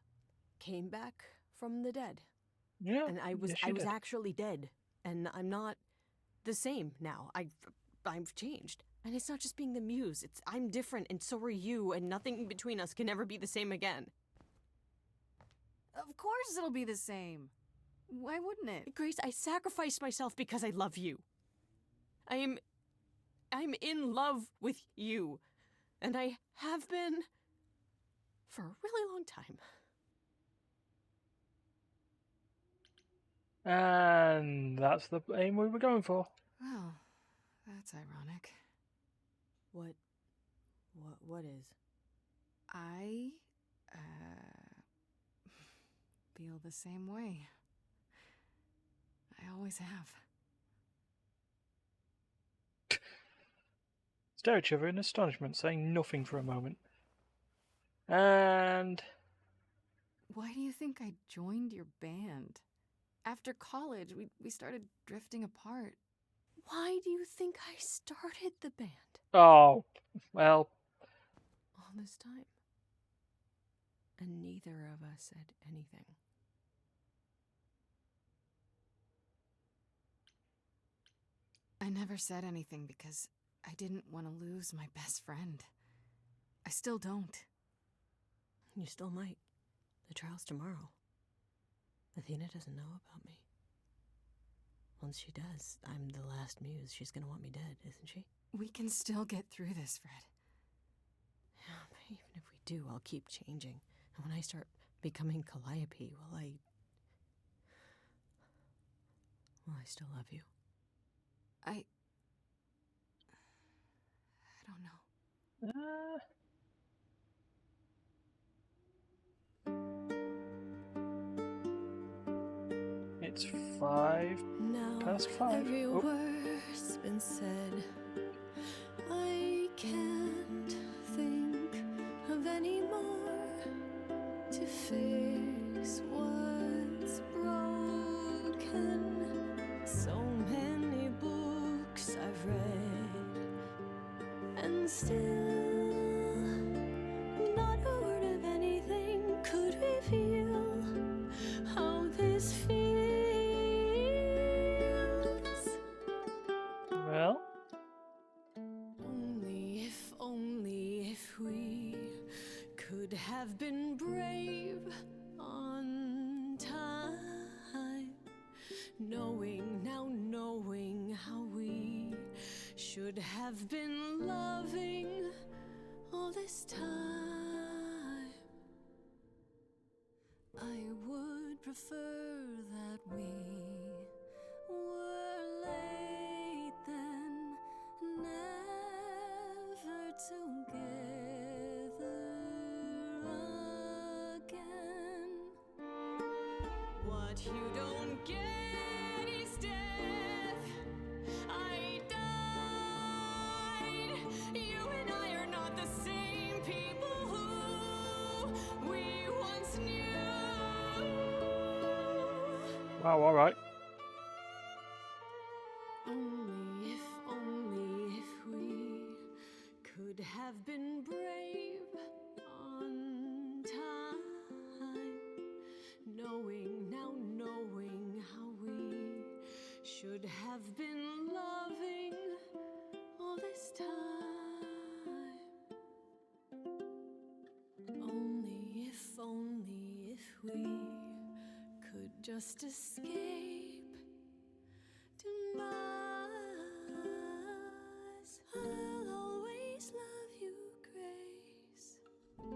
came back from the dead. Yeah. And I was actually dead. And I'm not the same now. I've changed. And it's not just being the muse. I'm different and so are you, and nothing between us can ever be the same again. Of course it'll be the same. Why wouldn't it? Grace, I sacrificed myself because I love you. I'm in love with you. And I have been for a really long time. And that's the aim we were going for. Well, that's ironic. What is? I, feel the same way. I always have. Stare at each other in astonishment, saying nothing for a moment. And... Why do you think I joined your band? After college, we started drifting apart. Why do you think I started the band? Oh, well... All this time. And neither of us said anything. I never said anything because I didn't want to lose my best friend. I still don't. You still might. The trial's tomorrow. Athena doesn't know about me. Once she does, I'm the last muse. She's gonna want me dead, isn't she? We can still get through this, Fred. Yeah, but even if we do, I'll keep changing. And when I start becoming Calliope, will I still love you? I don't know. It's 5 past 5. Every word's been said. I can't think of any more to fix what's broken. So many books I've read, and still not a word of anything could reveal how this feels. Well? Only if we could have been brave on time, knowing how we should have been loving all this time. I would prefer that we were late then, never together again. What you don't get is death. I died. You and I are not the same people who we once knew. Wow, alright. Only if we could have been brave on time, knowing how we should have been loving all this time. Only if we could just escape demise. I'll always love you, Grace. But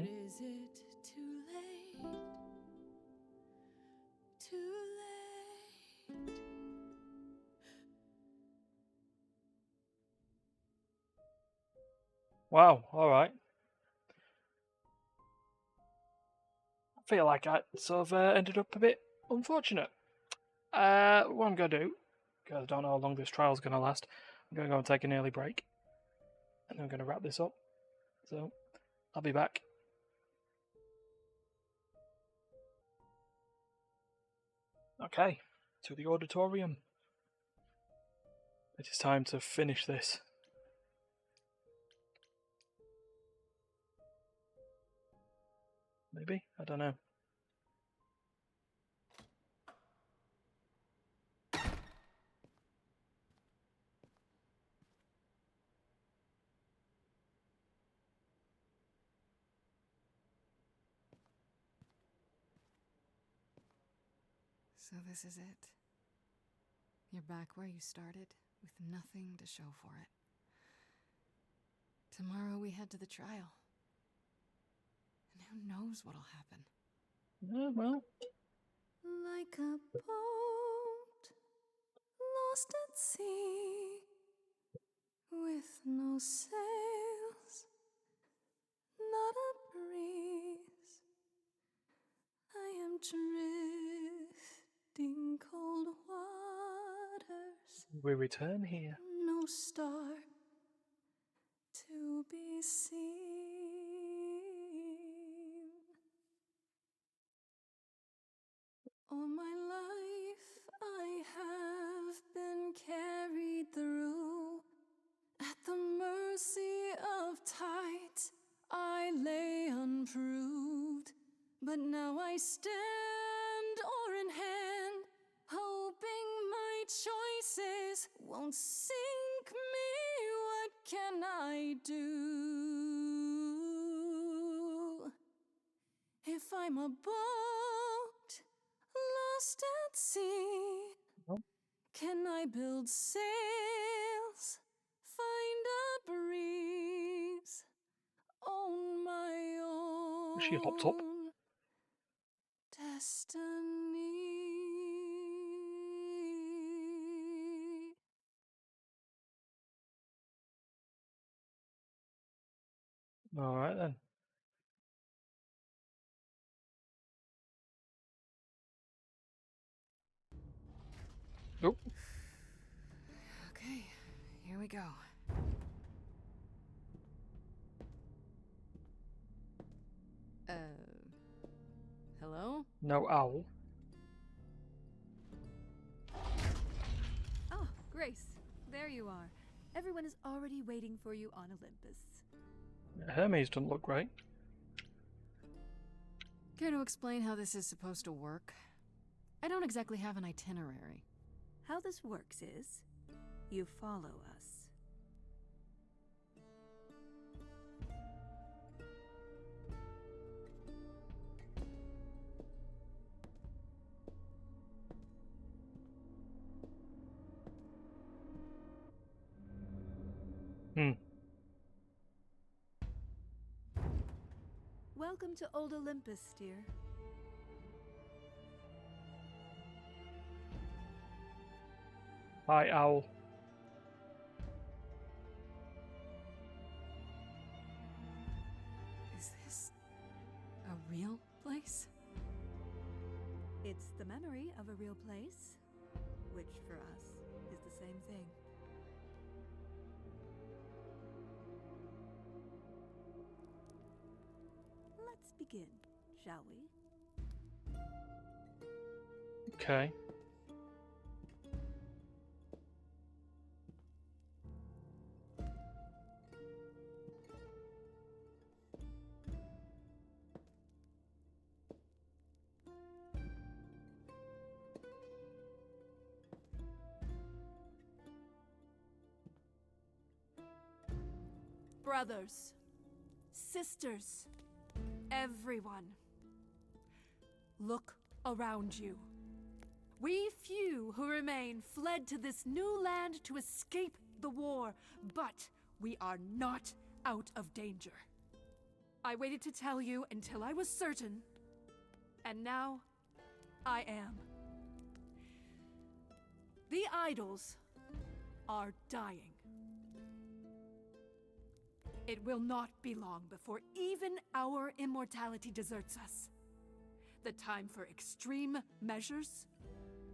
is it too late? Too late? Wow, alright. feel like I sort of ended up a bit unfortunate. What I'm going to do, because I don't know how long this trial's going to last, I'm going to go and take an early break. And then I'm going to wrap this up. So, I'll be back. Okay, to the auditorium. It is time to finish this. Maybe? I don't know. So this is it. You're back where you started, with nothing to show for it. Tomorrow we head to the trial. And who knows what'll happen. Yeah, well. Like a boat lost at sea, with no sails, not a breeze. I am drifting cold waters. We return here. No star to be seen. All my life I have been carried through. At the mercy of tides I lay unproved. But now I stand oar in hand, hoping my choices won't sink me. What can I do? If I'm a boat lost at sea, can I build sails, find a breeze, own my own She hopped up. destiny? Alright then. Oh. Okay, here we go. Hello? No owl. Oh, Grace, there you are. Everyone is already waiting for you on Olympus. Hermes doesn't look great. Care to explain how this is supposed to work? I don't exactly have an itinerary. How this works is, you follow us. Welcome to Old Olympus, dear. Hi, owl. Is this a real place? It's the memory of a real place, which for us is the same thing. Let's begin, shall we? Okay. Brothers, sisters, everyone, look around you. We few who remain fled to this new land to escape the war, but we are not out of danger. I waited to tell you until I was certain, and now I am. The idols are dying. It will not be long before even our immortality deserts us. The time for extreme measures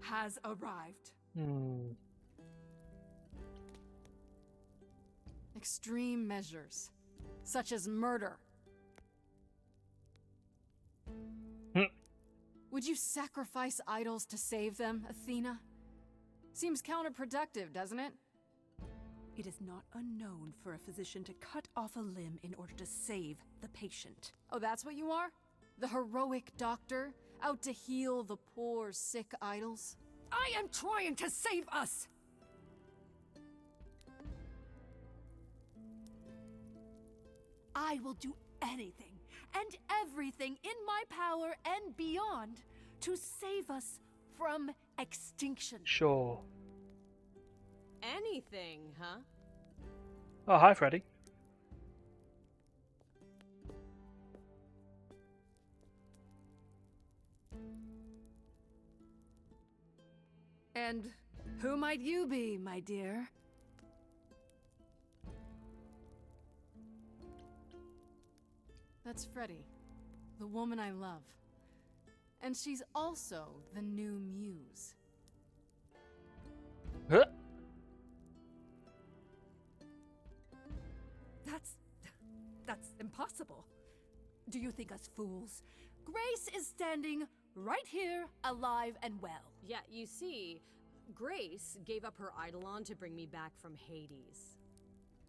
has arrived. Extreme measures, such as murder. Would you sacrifice idols to save them, Athena? Seems counterproductive, doesn't it? It is not unknown for a physician to cut off a limb in order to save the patient. Oh, that's what you are? The heroic doctor, out to heal the poor, sick idols? I am trying to save us! I will do anything and everything in my power and beyond to save us from extinction. Sure. Anything, huh? Oh, hi, Freddy. And who might you be, my dear? That's Freddy, the woman I love. And she's also the new muse. Huh? That's impossible. Do you think us fools? Grace is standing right here, alive and well. Yeah, you see, Grace gave up her eidolon to bring me back from Hades.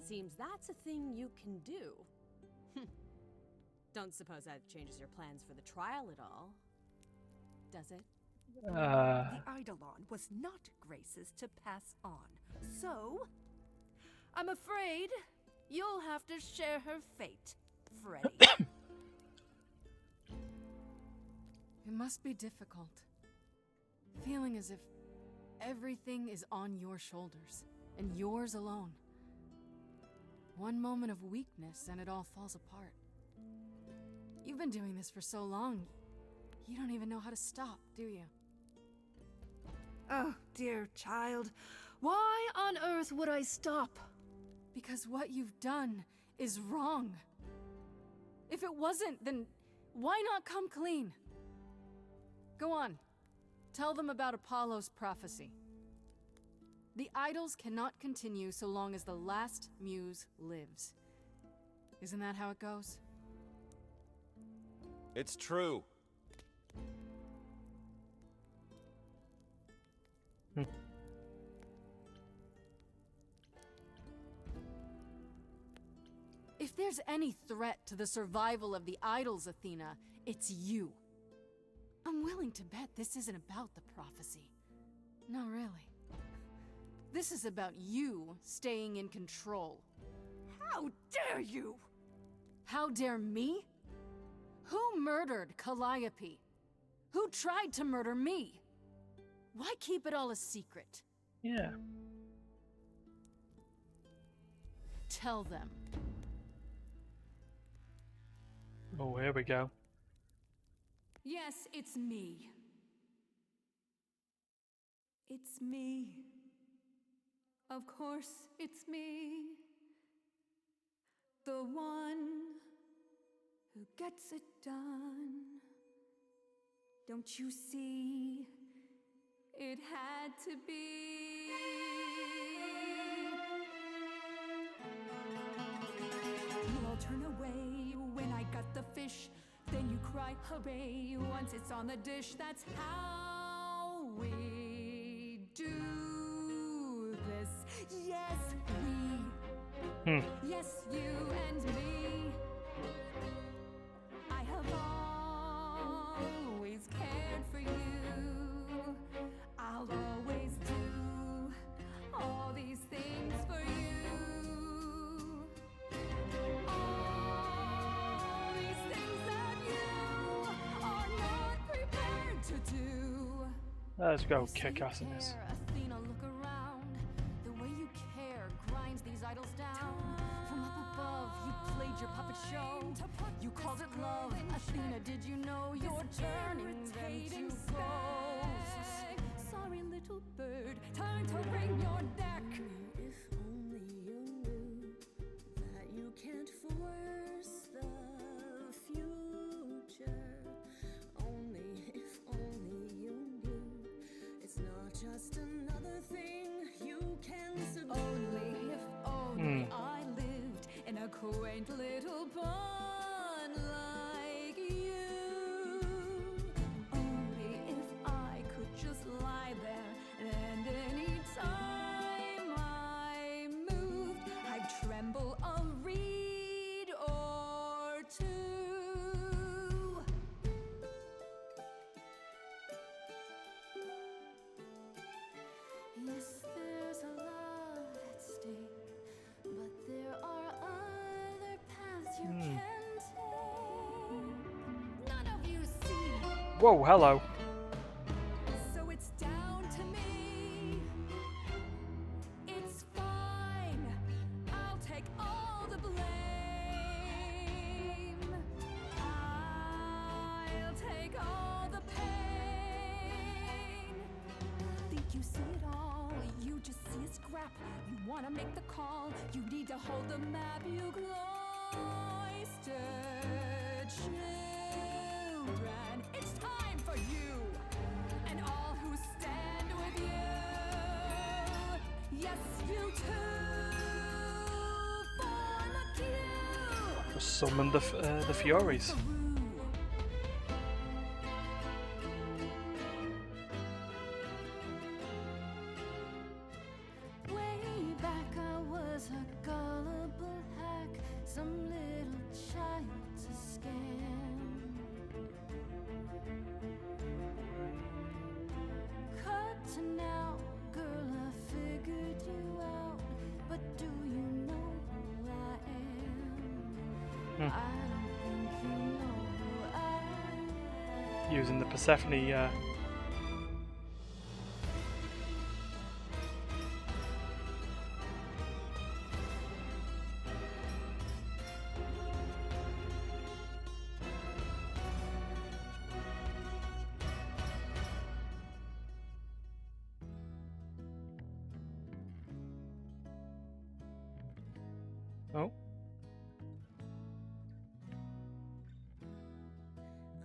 Seems that's a thing you can do. Don't suppose that changes your plans for the trial at all, does it? The eidolon was not Grace's to pass on, so I'm afraid you'll have to share her fate, Freddy. It must be difficult. Feeling as if everything is on your shoulders, and yours alone. One moment of weakness and it all falls apart. You've been doing this for so long, you don't even know how to stop, do you? Oh, dear child, why on earth would I stop? Because what you've done is wrong. If it wasn't, then why not come clean? Go on. Tell them about Apollo's prophecy. The idols cannot continue so long as the last muse lives. Isn't that how it goes? It's true. If there's any threat to the survival of the idols, Athena, it's you. I'm willing to bet this isn't about the prophecy. No, really. This is about you staying in control. How dare you! How dare me? Who murdered Calliope? Who tried to murder me? Why keep it all a secret? Yeah. Tell them. Oh, here we go. Yes, it's me. It's me. Of course, it's me. The one who gets it done. Don't you see? It had to be. You all turn away when I got the fish. Then you cry hooray once it's on the dish. That's how we do this. Yes, we. Yes, you and me. I have always cared for you. I'll always do all these things for you. All these things that you are not prepared to do. Let's go kick ass in this. Athena, look around. The way you care grinds these idols down. From up above, you played your puppet show. You called it love. Athena, did you know you're turning them to ghosts? Sorry, little bird, time to wring your neck. If only you knew that you can't force the future. Only there's a lot at stake, but there are other paths you can take. None of you see. Whoa, hello. So it's down to me. It's fine. I'll take all the blame. I'll take all the pain. Think you see it all? You just see a scrap. You wanna make the call. You need to hold the map. You cloistered children. It's time for you and all who stand with you. Yes, you too. Form a queue. Just summon the Furies. Way back I was a gullible hack, some little child to scam. Cut to now, girl, I figured you out, but do you know who I am? I don't think you know who I am. Using the Persephone. Oh.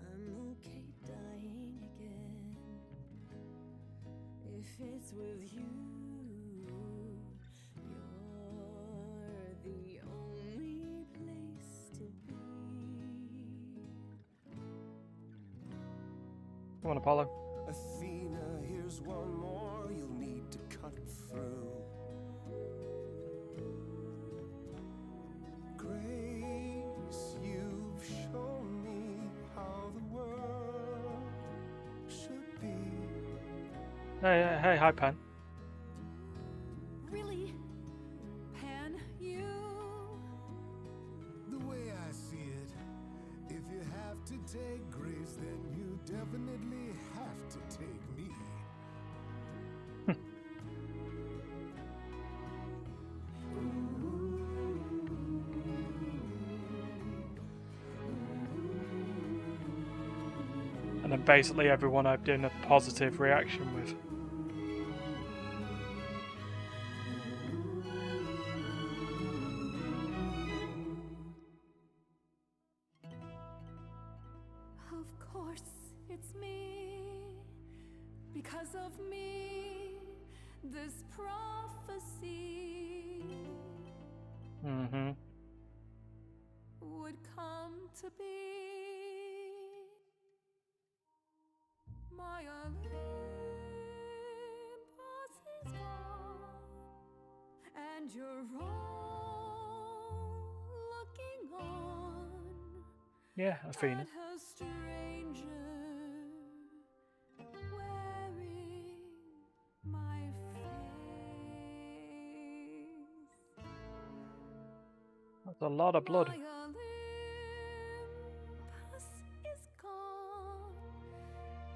I'm okay dying again if it's with you. You're the only place to be. Come on, Apollo. Athena, here's one more you'll need to cut through. Grace, you've shown me how the world should be. Hey, hi, Pan. Really? Pan, you? The way I see it, if you have to take Grace, then you definitely have to take me. And then basically everyone I've done a positive reaction with. Of course, it's me. Because of me, this prophecy would come to be. My Olympus is gone, and you're all looking on. Yeah, Athena. At a stranger wearing my face. That's a lot of blood. My Olympus is gone.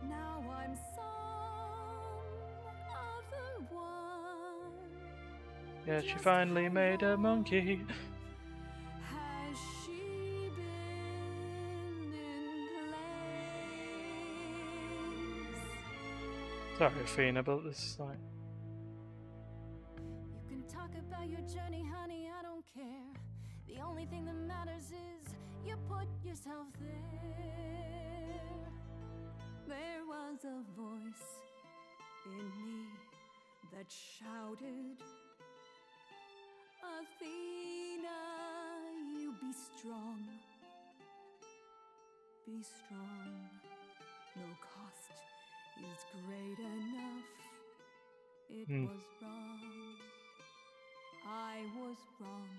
Now I'm some other one. Yeah, she finally made a monkey. Has she been in place? Sorry, Athena, but this is like. You can talk about your journey, honey, I don't care. The only thing that matters is you put yourself there. There was a voice in me that shouted, Athena, you be strong. Be strong. No cost is great enough. It was wrong. I was wrong.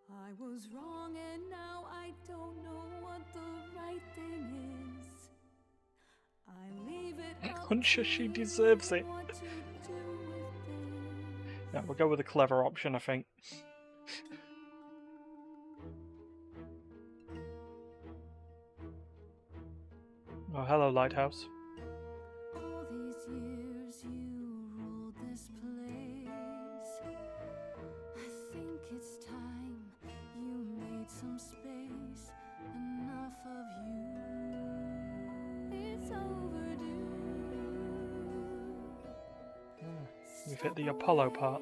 I was wrong, and now I don't know what the right thing is. I'm sure she deserves it. Yeah, we'll go with the clever option, I think. Oh, hello, Lighthouse. All these years you ruled this place. I think it's time you made some space. Enough of you. It's overdue. We've hit the Apollo part.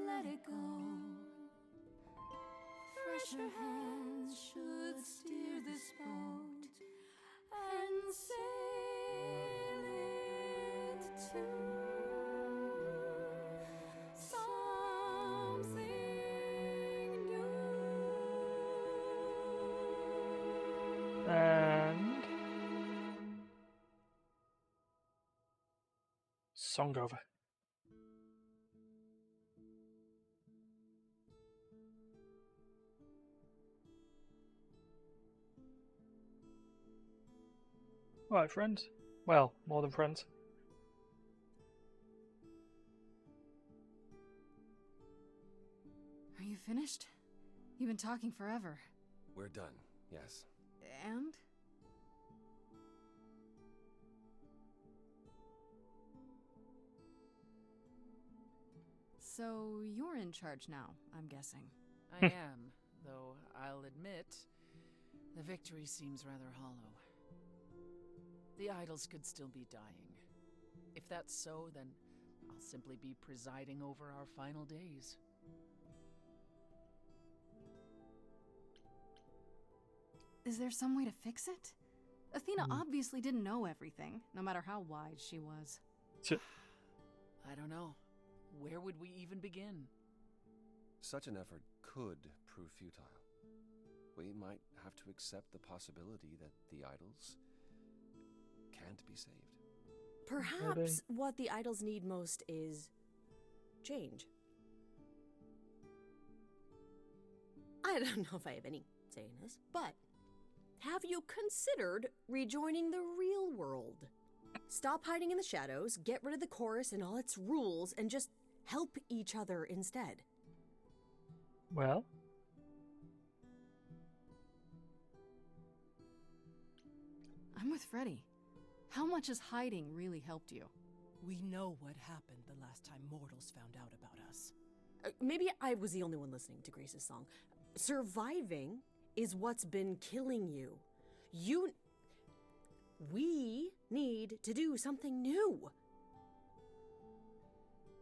Let it go. Fresher hands should steer this boat and sail it to something new. And song over. Right, friends. Well, more than friends. Are you finished? You've been talking forever. We're done, yes. And? So you're in charge now, I'm guessing. I am, though I'll admit, the victory seems rather hollow. The idols could still be dying. If that's so, then I'll simply be presiding over our final days. Is there some way to fix it? Athena obviously didn't know everything, no matter how wise she was. I don't know. Where would we even begin? Such an effort could prove futile. We might have to accept the possibility that the idols can't be saved. Perhaps what the idols need most is change. I don't know if I have any say in this, but have you considered rejoining the real world? Stop hiding in the shadows, get rid of the chorus and all its rules, and just help each other instead. Well? I'm with Freddy. How much has hiding really helped you? We know what happened the last time mortals found out about us. Maybe I was the only one listening to Grace's song. Surviving is what's been killing you. We need to do something new.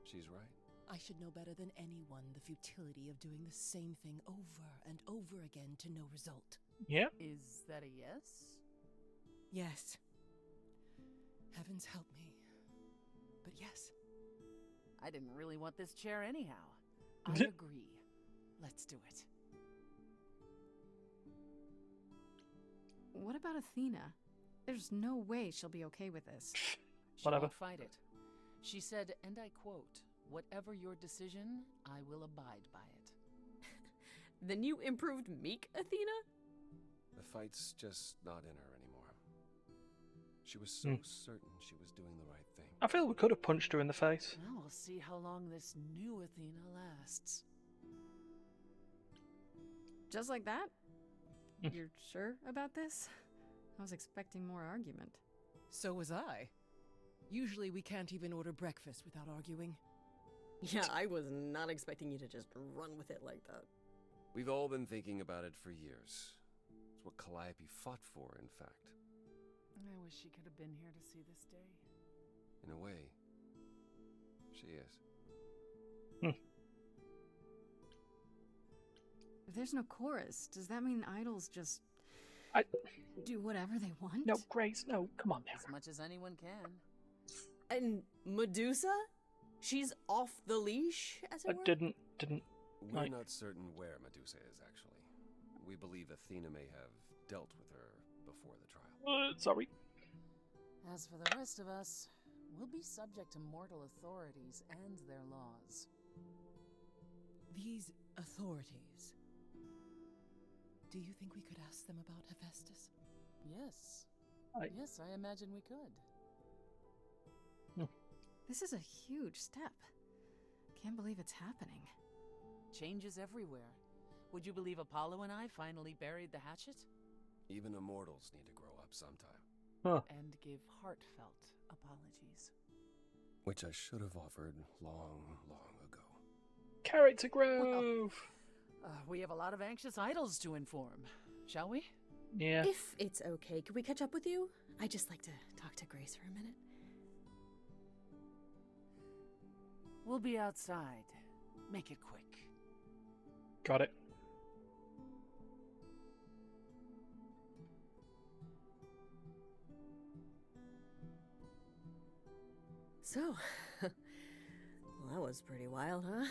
She's right. I should know better than anyone the futility of doing the same thing over and over again to no result. Yeah. Is that a yes? Yes. Heavens help me. But yes. I didn't really want this chair anyhow. I agree. Let's do it. What about Athena? There's no way she'll be okay with this. She won't fight it. She said, and I quote, "Whatever your decision, I will abide by it." Then you improved meek, Athena? The fight's just not in her anymore. She was so certain she was doing the right thing. I feel we could have punched her in the face. Well, we'll see how long this new Athena lasts. Just like that? You're sure about this? I was expecting more argument. So was I. Usually we can't even order breakfast without arguing. Yeah, I was not expecting you to just run with it like that. We've all been thinking about it for years. It's what Calliope fought for, in fact. I wish she could have been here to see this day. In a way, she is. If there's no chorus, does that mean idols just do whatever they want? No, Grace, no, come on now. As much as anyone can. And Medusa? She's off the leash, as it were? Didn't. We're not certain where Medusa is, actually. We believe Athena may have dealt with her before the trial. Sorry. As for the rest of us, we'll be subject to mortal authorities and their laws. These authorities. Do you think we could ask them about Hephaestus? Yes. Yes, I imagine we could. This is a huge step. Can't believe it's happening. Changes everywhere. Would you believe Apollo and I finally buried the hatchet? Even immortals need to grow up sometime. And give heartfelt apologies. Which I should have offered long, long ago. Character growth! We have a lot of anxious idols to inform. Shall we? Yeah. If it's okay, could we catch up with you? I'd just like to talk to Grace for a minute. We'll be outside. Make it quick. Got it. So, well, that was pretty wild, huh?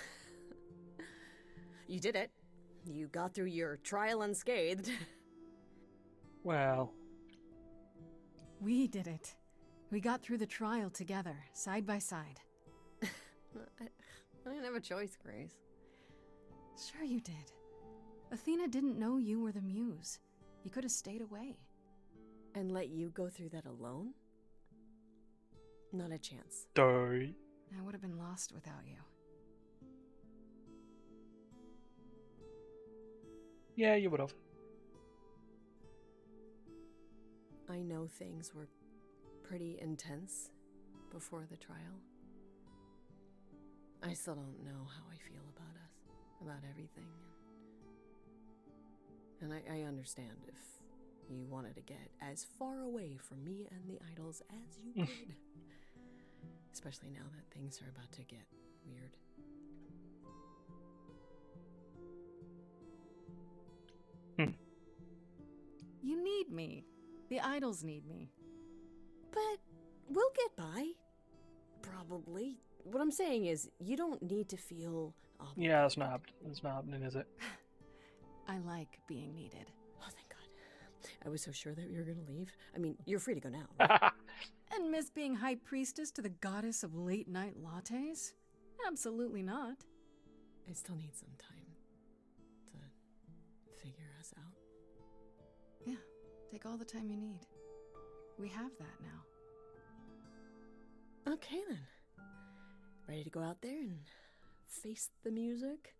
You did it. You got through your trial unscathed. Well. We did it. We got through the trial together, side by side. I didn't have a choice, Grace. Sure you did. Athena didn't know you were the muse. You could have stayed away. And let you go through that alone? Not a chance. Die. I would have been lost without you. Yeah, you would have. I know things were pretty intense before the trial. I still don't know how I feel about us, about everything. And I understand if you wanted to get as far away from me and the idols as you could. Especially now that things are about to get weird. You need me. The idols need me. But we'll get by. Probably. What I'm saying is, you don't need to feel obligated. Yeah, that's not happening, is it? I like being needed. Oh, thank God. I was so sure that you were going to leave. I mean, you're free to go now, right? And miss being high priestess to the goddess of late-night lattes? Absolutely not. I still need some time to figure us out. Yeah, take all the time you need. We have that now. Okay, then. Ready to go out there and face the music?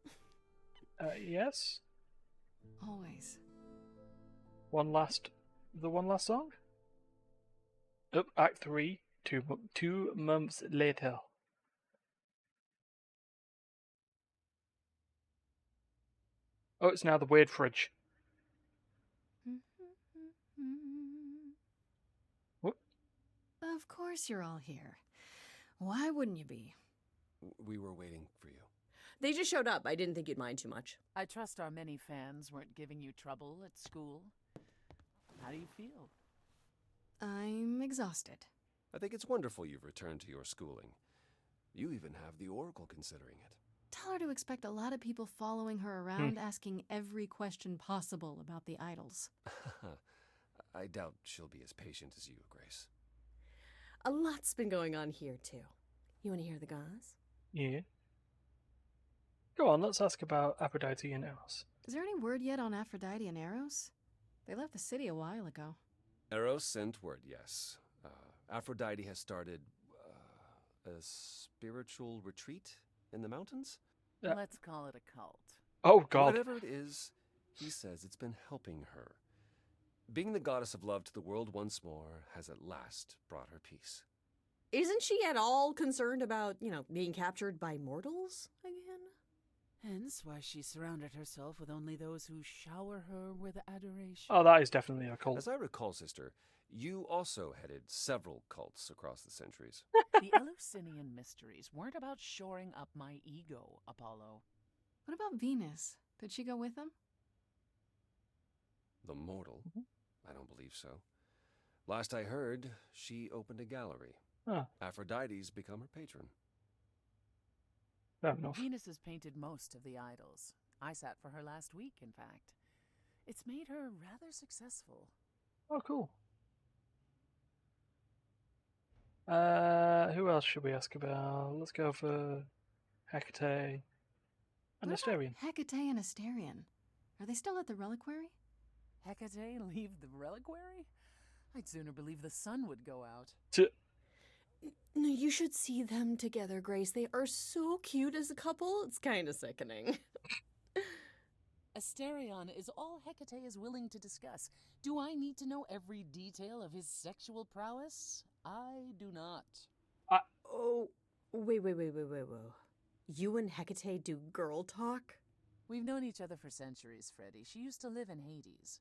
Yes. Always. The one last song? Up, Act 3, 2 months later. Oh, it's now the weird fridge. What? Of course you're all here. Why wouldn't you be? We were waiting for you. They just showed up. I didn't think you'd mind too much. I trust our many fans weren't giving you trouble at school. How do you feel? I'm exhausted. I think it's wonderful you've returned to your schooling. You even have the Oracle considering it. Tell her to expect a lot of people following her around asking every question possible about the idols. I doubt she'll be as patient as you, Grace. A lot's been going on here, too. You want to hear the goss? Yeah. Go on, let's ask about Aphrodite and Eros. Is there any word yet on Aphrodite and Eros? They left the city a while ago. Eros sent word, yes. Aphrodite has started a spiritual retreat in the mountains? Let's call it a cult. Oh, God. Whatever it is, he says it's been helping her. Being the goddess of love to the world once more has at last brought her peace. Isn't she at all concerned about, being captured by mortals again? Hence why she surrounded herself with only those who shower her with adoration. Oh, that is definitely a cult. As I recall, sister, you also headed several cults across the centuries. The Eleusinian mysteries weren't about shoring up my ego, Apollo. What about Venus? Did she go with them? The mortal? I don't believe so. Last I heard, she opened a gallery. Aphrodite's become her patron. Fair enough. Venus has painted most of the idols. I sat for her last week, in fact. It's made her rather successful. Oh, cool. Who else should we ask about? Let's go for Hecate and Asterion. Hecate and Asterion. Are they still at the reliquary? Hecate leave the reliquary? I'd sooner believe the sun would go out. No, you should see them together, Grace. They are so cute as a couple. It's kind of sickening. Asterion is all Hecate is willing to discuss. Do I need to know every detail of his sexual prowess? I do not. Oh, wait. You and Hecate do girl talk? We've known each other for centuries, Freddy. She used to live in Hades.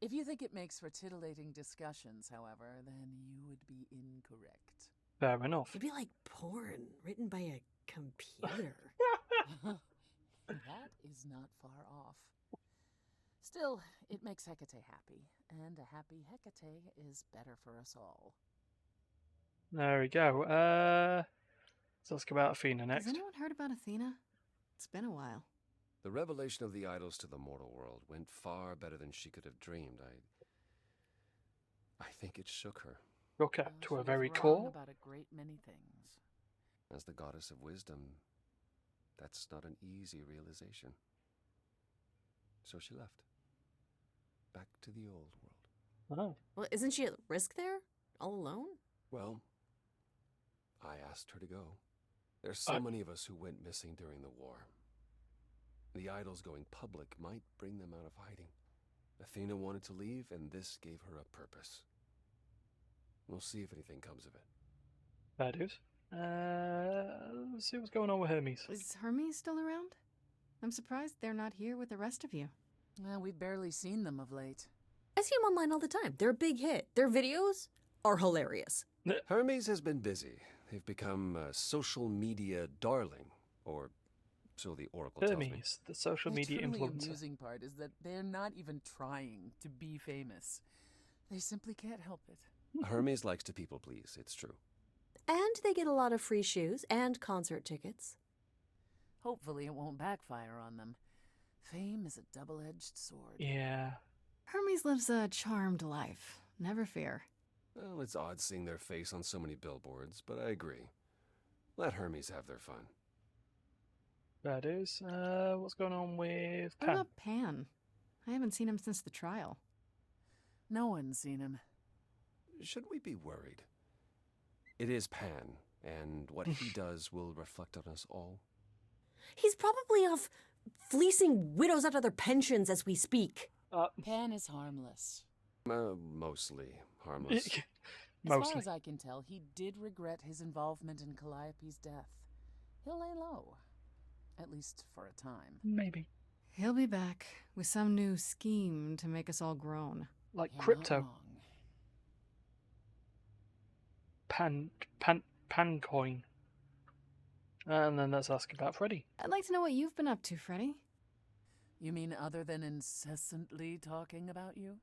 If you think it makes for titillating discussions, however, then you would be incorrect. Fair enough. It'd be like porn written by a computer. That is not far off. Still, it makes Hecate happy, and a happy Hecate is better for us all. There we go. Let's ask about Athena next. Has anyone heard about Athena? It's been a while. The revelation of the idols to the mortal world went far better than she could have dreamed. I think it shook her. Shook her to a very wrong core. About a great many things. As the goddess of wisdom, that's not an easy realization. So she left. Back to the old world. Oh. Well, isn't she at risk there? All alone? Well, I asked her to go. There's so many of us who went missing during the war. The idols going public might bring them out of hiding. Athena wanted to leave, and this gave her a purpose. We'll see if anything comes of it. That is. Let's see what's going on with Hermes. Is Hermes still around? I'm surprised they're not here with the rest of you. Well, we've barely seen them of late. I see them online all the time. They're a big hit. Their videos are hilarious. Hermes has been busy. They've become a social media darling, or so the Oracle tells me. Hermes, the social media The influencer. amusing part is that they're not even trying to be famous. They simply can't help it. Hermes likes to people please, it's true. And they get a lot of free shoes and concert tickets. Hopefully it won't backfire on them. Fame is a double-edged sword. Yeah. Hermes lives a charmed life. Never fear. Well, it's odd seeing their face on so many billboards, but I agree. Let Hermes have their fun. That is. What's going on with What Pan? about Pan? I haven't seen him since the trial. No one's seen him. Should we be worried? It is Pan, and what he does will reflect on us all. He's probably off fleecing widows out of their pensions as we speak. Pan is harmless. Mostly harmless. As far as I can tell, he did regret his involvement in Calliope's death. He'll lay low. At least for a time. Maybe. He'll be back with some new scheme to make us all groan. Like You're crypto. not wrong. Pan coin. And then let's ask about Freddy. I'd like to know what you've been up to, Freddy. You mean other than incessantly talking about you?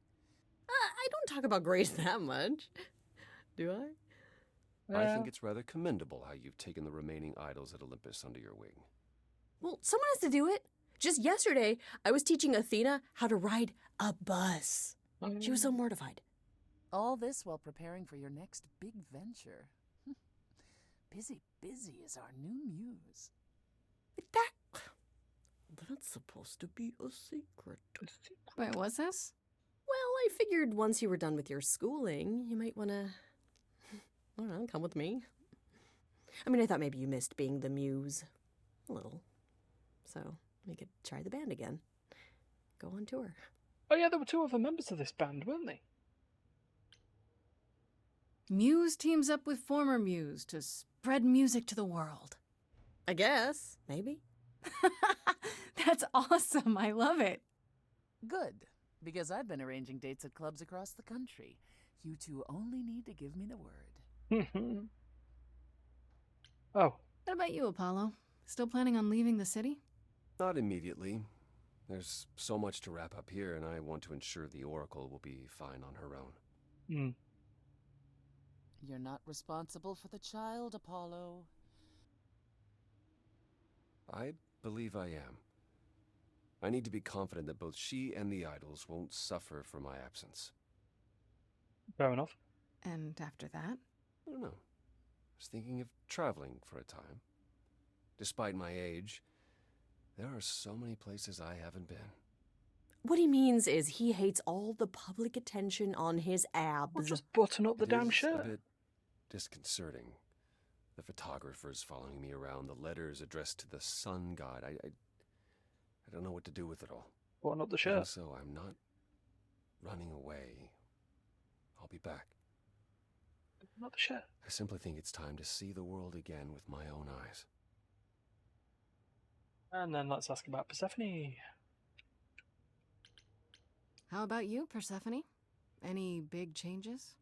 I don't talk about Grace that much. Do I? I think it's rather commendable how you've taken the remaining idols at Olympus under your wing. Well, someone has to do it. Just yesterday, I was teaching Athena how to ride a bus. She was so mortified. All this while preparing for your next big venture. Busy is our new muse. That's supposed to be a secret. Wait, what's this? Well, I figured once you were done with your schooling, you might want to, I don't know, come with me. I mean, I thought maybe you missed being the muse. A little. So we could try the band again. Go on tour. Oh yeah, there were two other members of this band, weren't they? Muse teams up with former Muse to spread music to the world. I guess. Maybe. That's awesome. I love it. Good, because I've been arranging dates at clubs across the country. You two only need to give me the word. Oh. What about you, Apollo? Still planning on leaving the city? Not immediately. There's so much to wrap up here, and I want to ensure the Oracle will be fine on her own. You're not responsible for the child, Apollo. I believe I am. I need to be confident that both she and the idols won't suffer for my absence. Fair enough. And after that? I don't know. I was thinking of traveling for a time. Despite my age, there are so many places I haven't been. What he means is he hates all the public attention on his abs. Well, just button up the damn It is shirt. a bit disconcerting. The photographers following me around, the letters addressed to the sun god. I don't know what to do with it all. Button up the Even shirt. so, I'm not running away. I'll be back. Button up the shirt. I simply think it's time to see the world again with my own eyes. And then let's ask about Persephone. How about you, Persephone? Any big changes?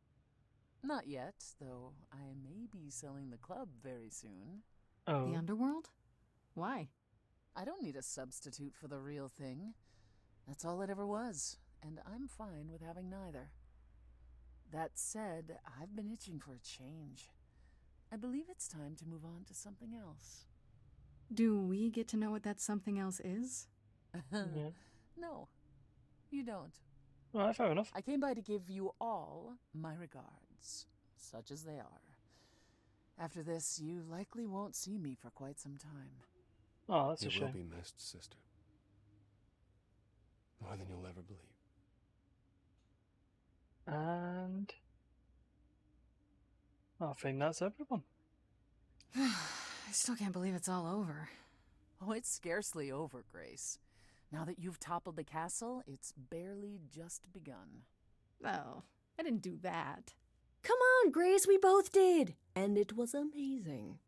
Not yet, though I may be selling the club very soon. Oh. The underworld? Why? I don't need a substitute for the real thing. That's all it ever was, and I'm fine with having neither. That said, I've been itching for a change. I believe it's time to move on to something else. Do we get to know what that something else is? Yeah. No, you don't. Alright, fair enough. I came by to give you all my regards, such as they are. After this, you likely won't see me for quite some time. Oh, that's a You shame. will be missed, sister. More than you'll ever believe. And I think that's everyone. I still can't believe it's all over. Oh, it's scarcely over, Grace. Now that you've toppled the castle, it's barely just begun. Oh, I didn't do that. Come on, Grace, we both did. And it was amazing.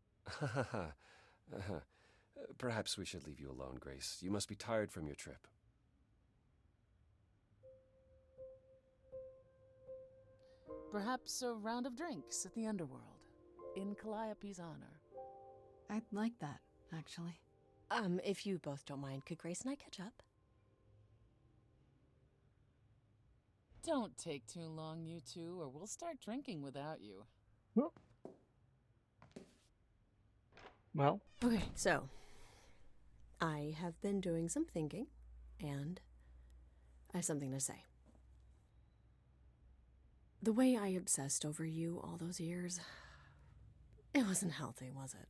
Perhaps we should leave you alone, Grace. You must be tired from your trip. Perhaps a round of drinks at the underworld, in Calliope's honor. I'd like that, actually. If you both don't mind, could Grace and I catch up? Don't take too long, you two, or we'll start drinking without you. Well. Okay, so I have been doing some thinking, and I have something to say. The way I obsessed over you all those years, it wasn't healthy, was it?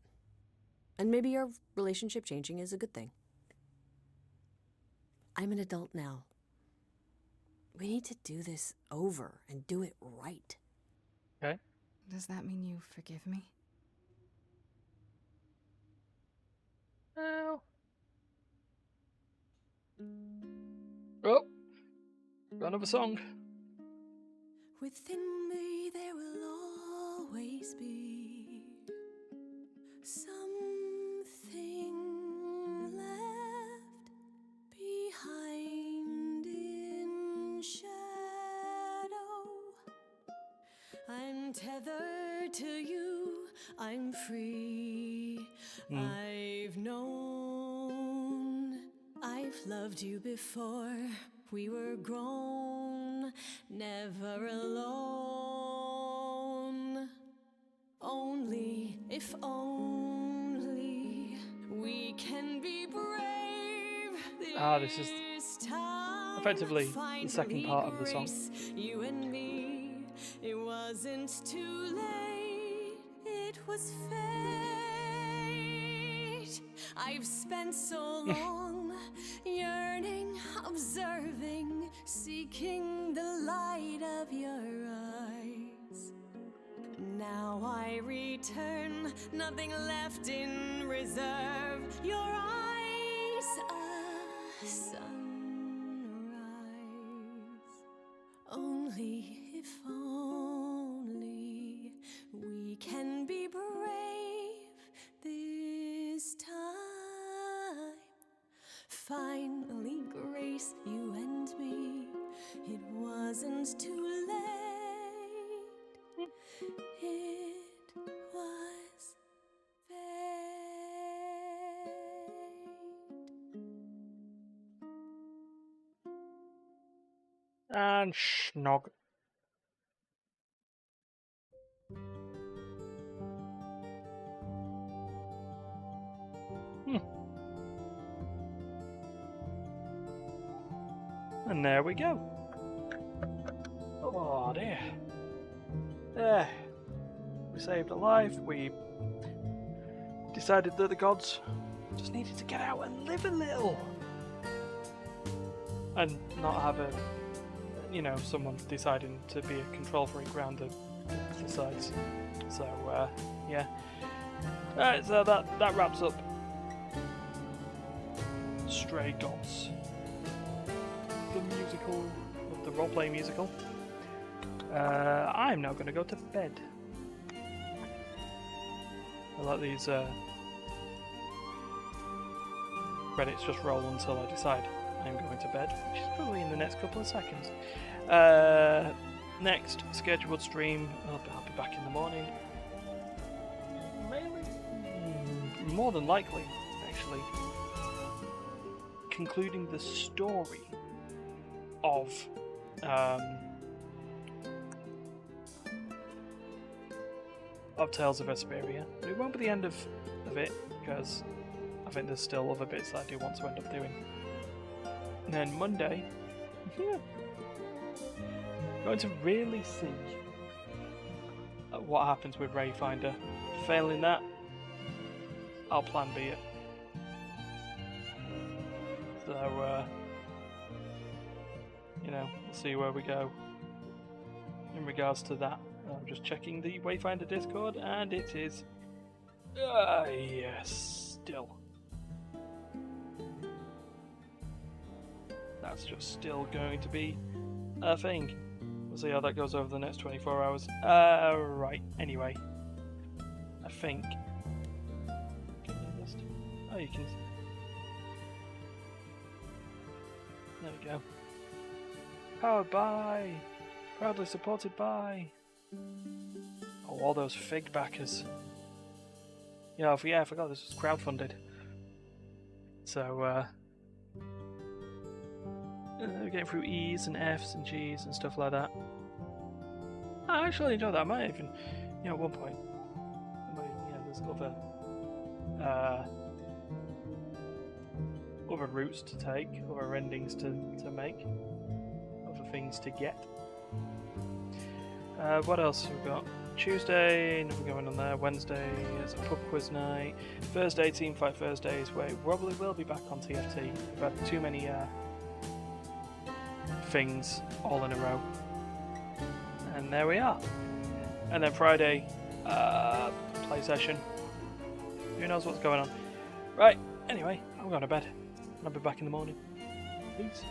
And maybe our relationship changing is a good thing. I'm an adult now. We need to do this over and do it right. Okay. Does that mean you forgive me? Well. Oh. Got another song. Within me there will always be something left behind in shadow. I'm tethered to you, I'm free. I've known, I've loved you before. We were grown, never alone. Only, if only, we can be brave. This is effectively the second part of the song. You and me, it wasn't too late, it was fate. I've spent so long yearning, observing, seeking the light of your eyes. Now I return, nothing left in reserve. Your eyes, a sunrise. Only, if only, we can be brave this time. Finally, Grace, you and me, it wasn't too late. It was fate. And schnog. And there we go. Oh dear. There. We saved a life. We decided that the gods just needed to get out and live a little. and not have a, you know, someone deciding to be a control freak around the sides. So yeah. Alright, so that wraps up Stray Gods, the musical, the role-playing musical. I'm now going to go to bed. I let these credits just roll until I decide I'm going to bed, which is probably in the next couple of seconds. Next scheduled stream, I'll be back in the morning. More than likely, actually, concluding the story of Tales of Vesperia. But it won't be the end of it, because I think there's still other bits that I do want to end up doing. And then Monday, going to really see what happens with Rayfinder. Failing that, I'll plan B it. So, you know, we'll see where we go in regards to that. I'm just checking the Wayfinder Discord, and it is, yes, still. That's just still going to be a thing. We'll see how that goes over the next 24 hours. Right, anyway. I think... Can you list? Oh, you can... There we go. Powered by... Proudly supported by... Oh, all those Fig backers. Yeah, I forgot this was crowdfunded. So, getting through E's and F's and G's and stuff like that. I actually enjoy that. I might even, you know, at one point, there's other routes to take, other endings to make, other things to get. What else have we got? Tuesday, nothing going on there. Wednesday is a pub quiz night. Thursday, Teamfight Thursdays, where we probably will be back on TFT. We've had too many things all in a row. And there we are. And then Friday, play session. Who knows what's going on? Right, anyway, I'm going to bed. I'll be back in the morning. Peace.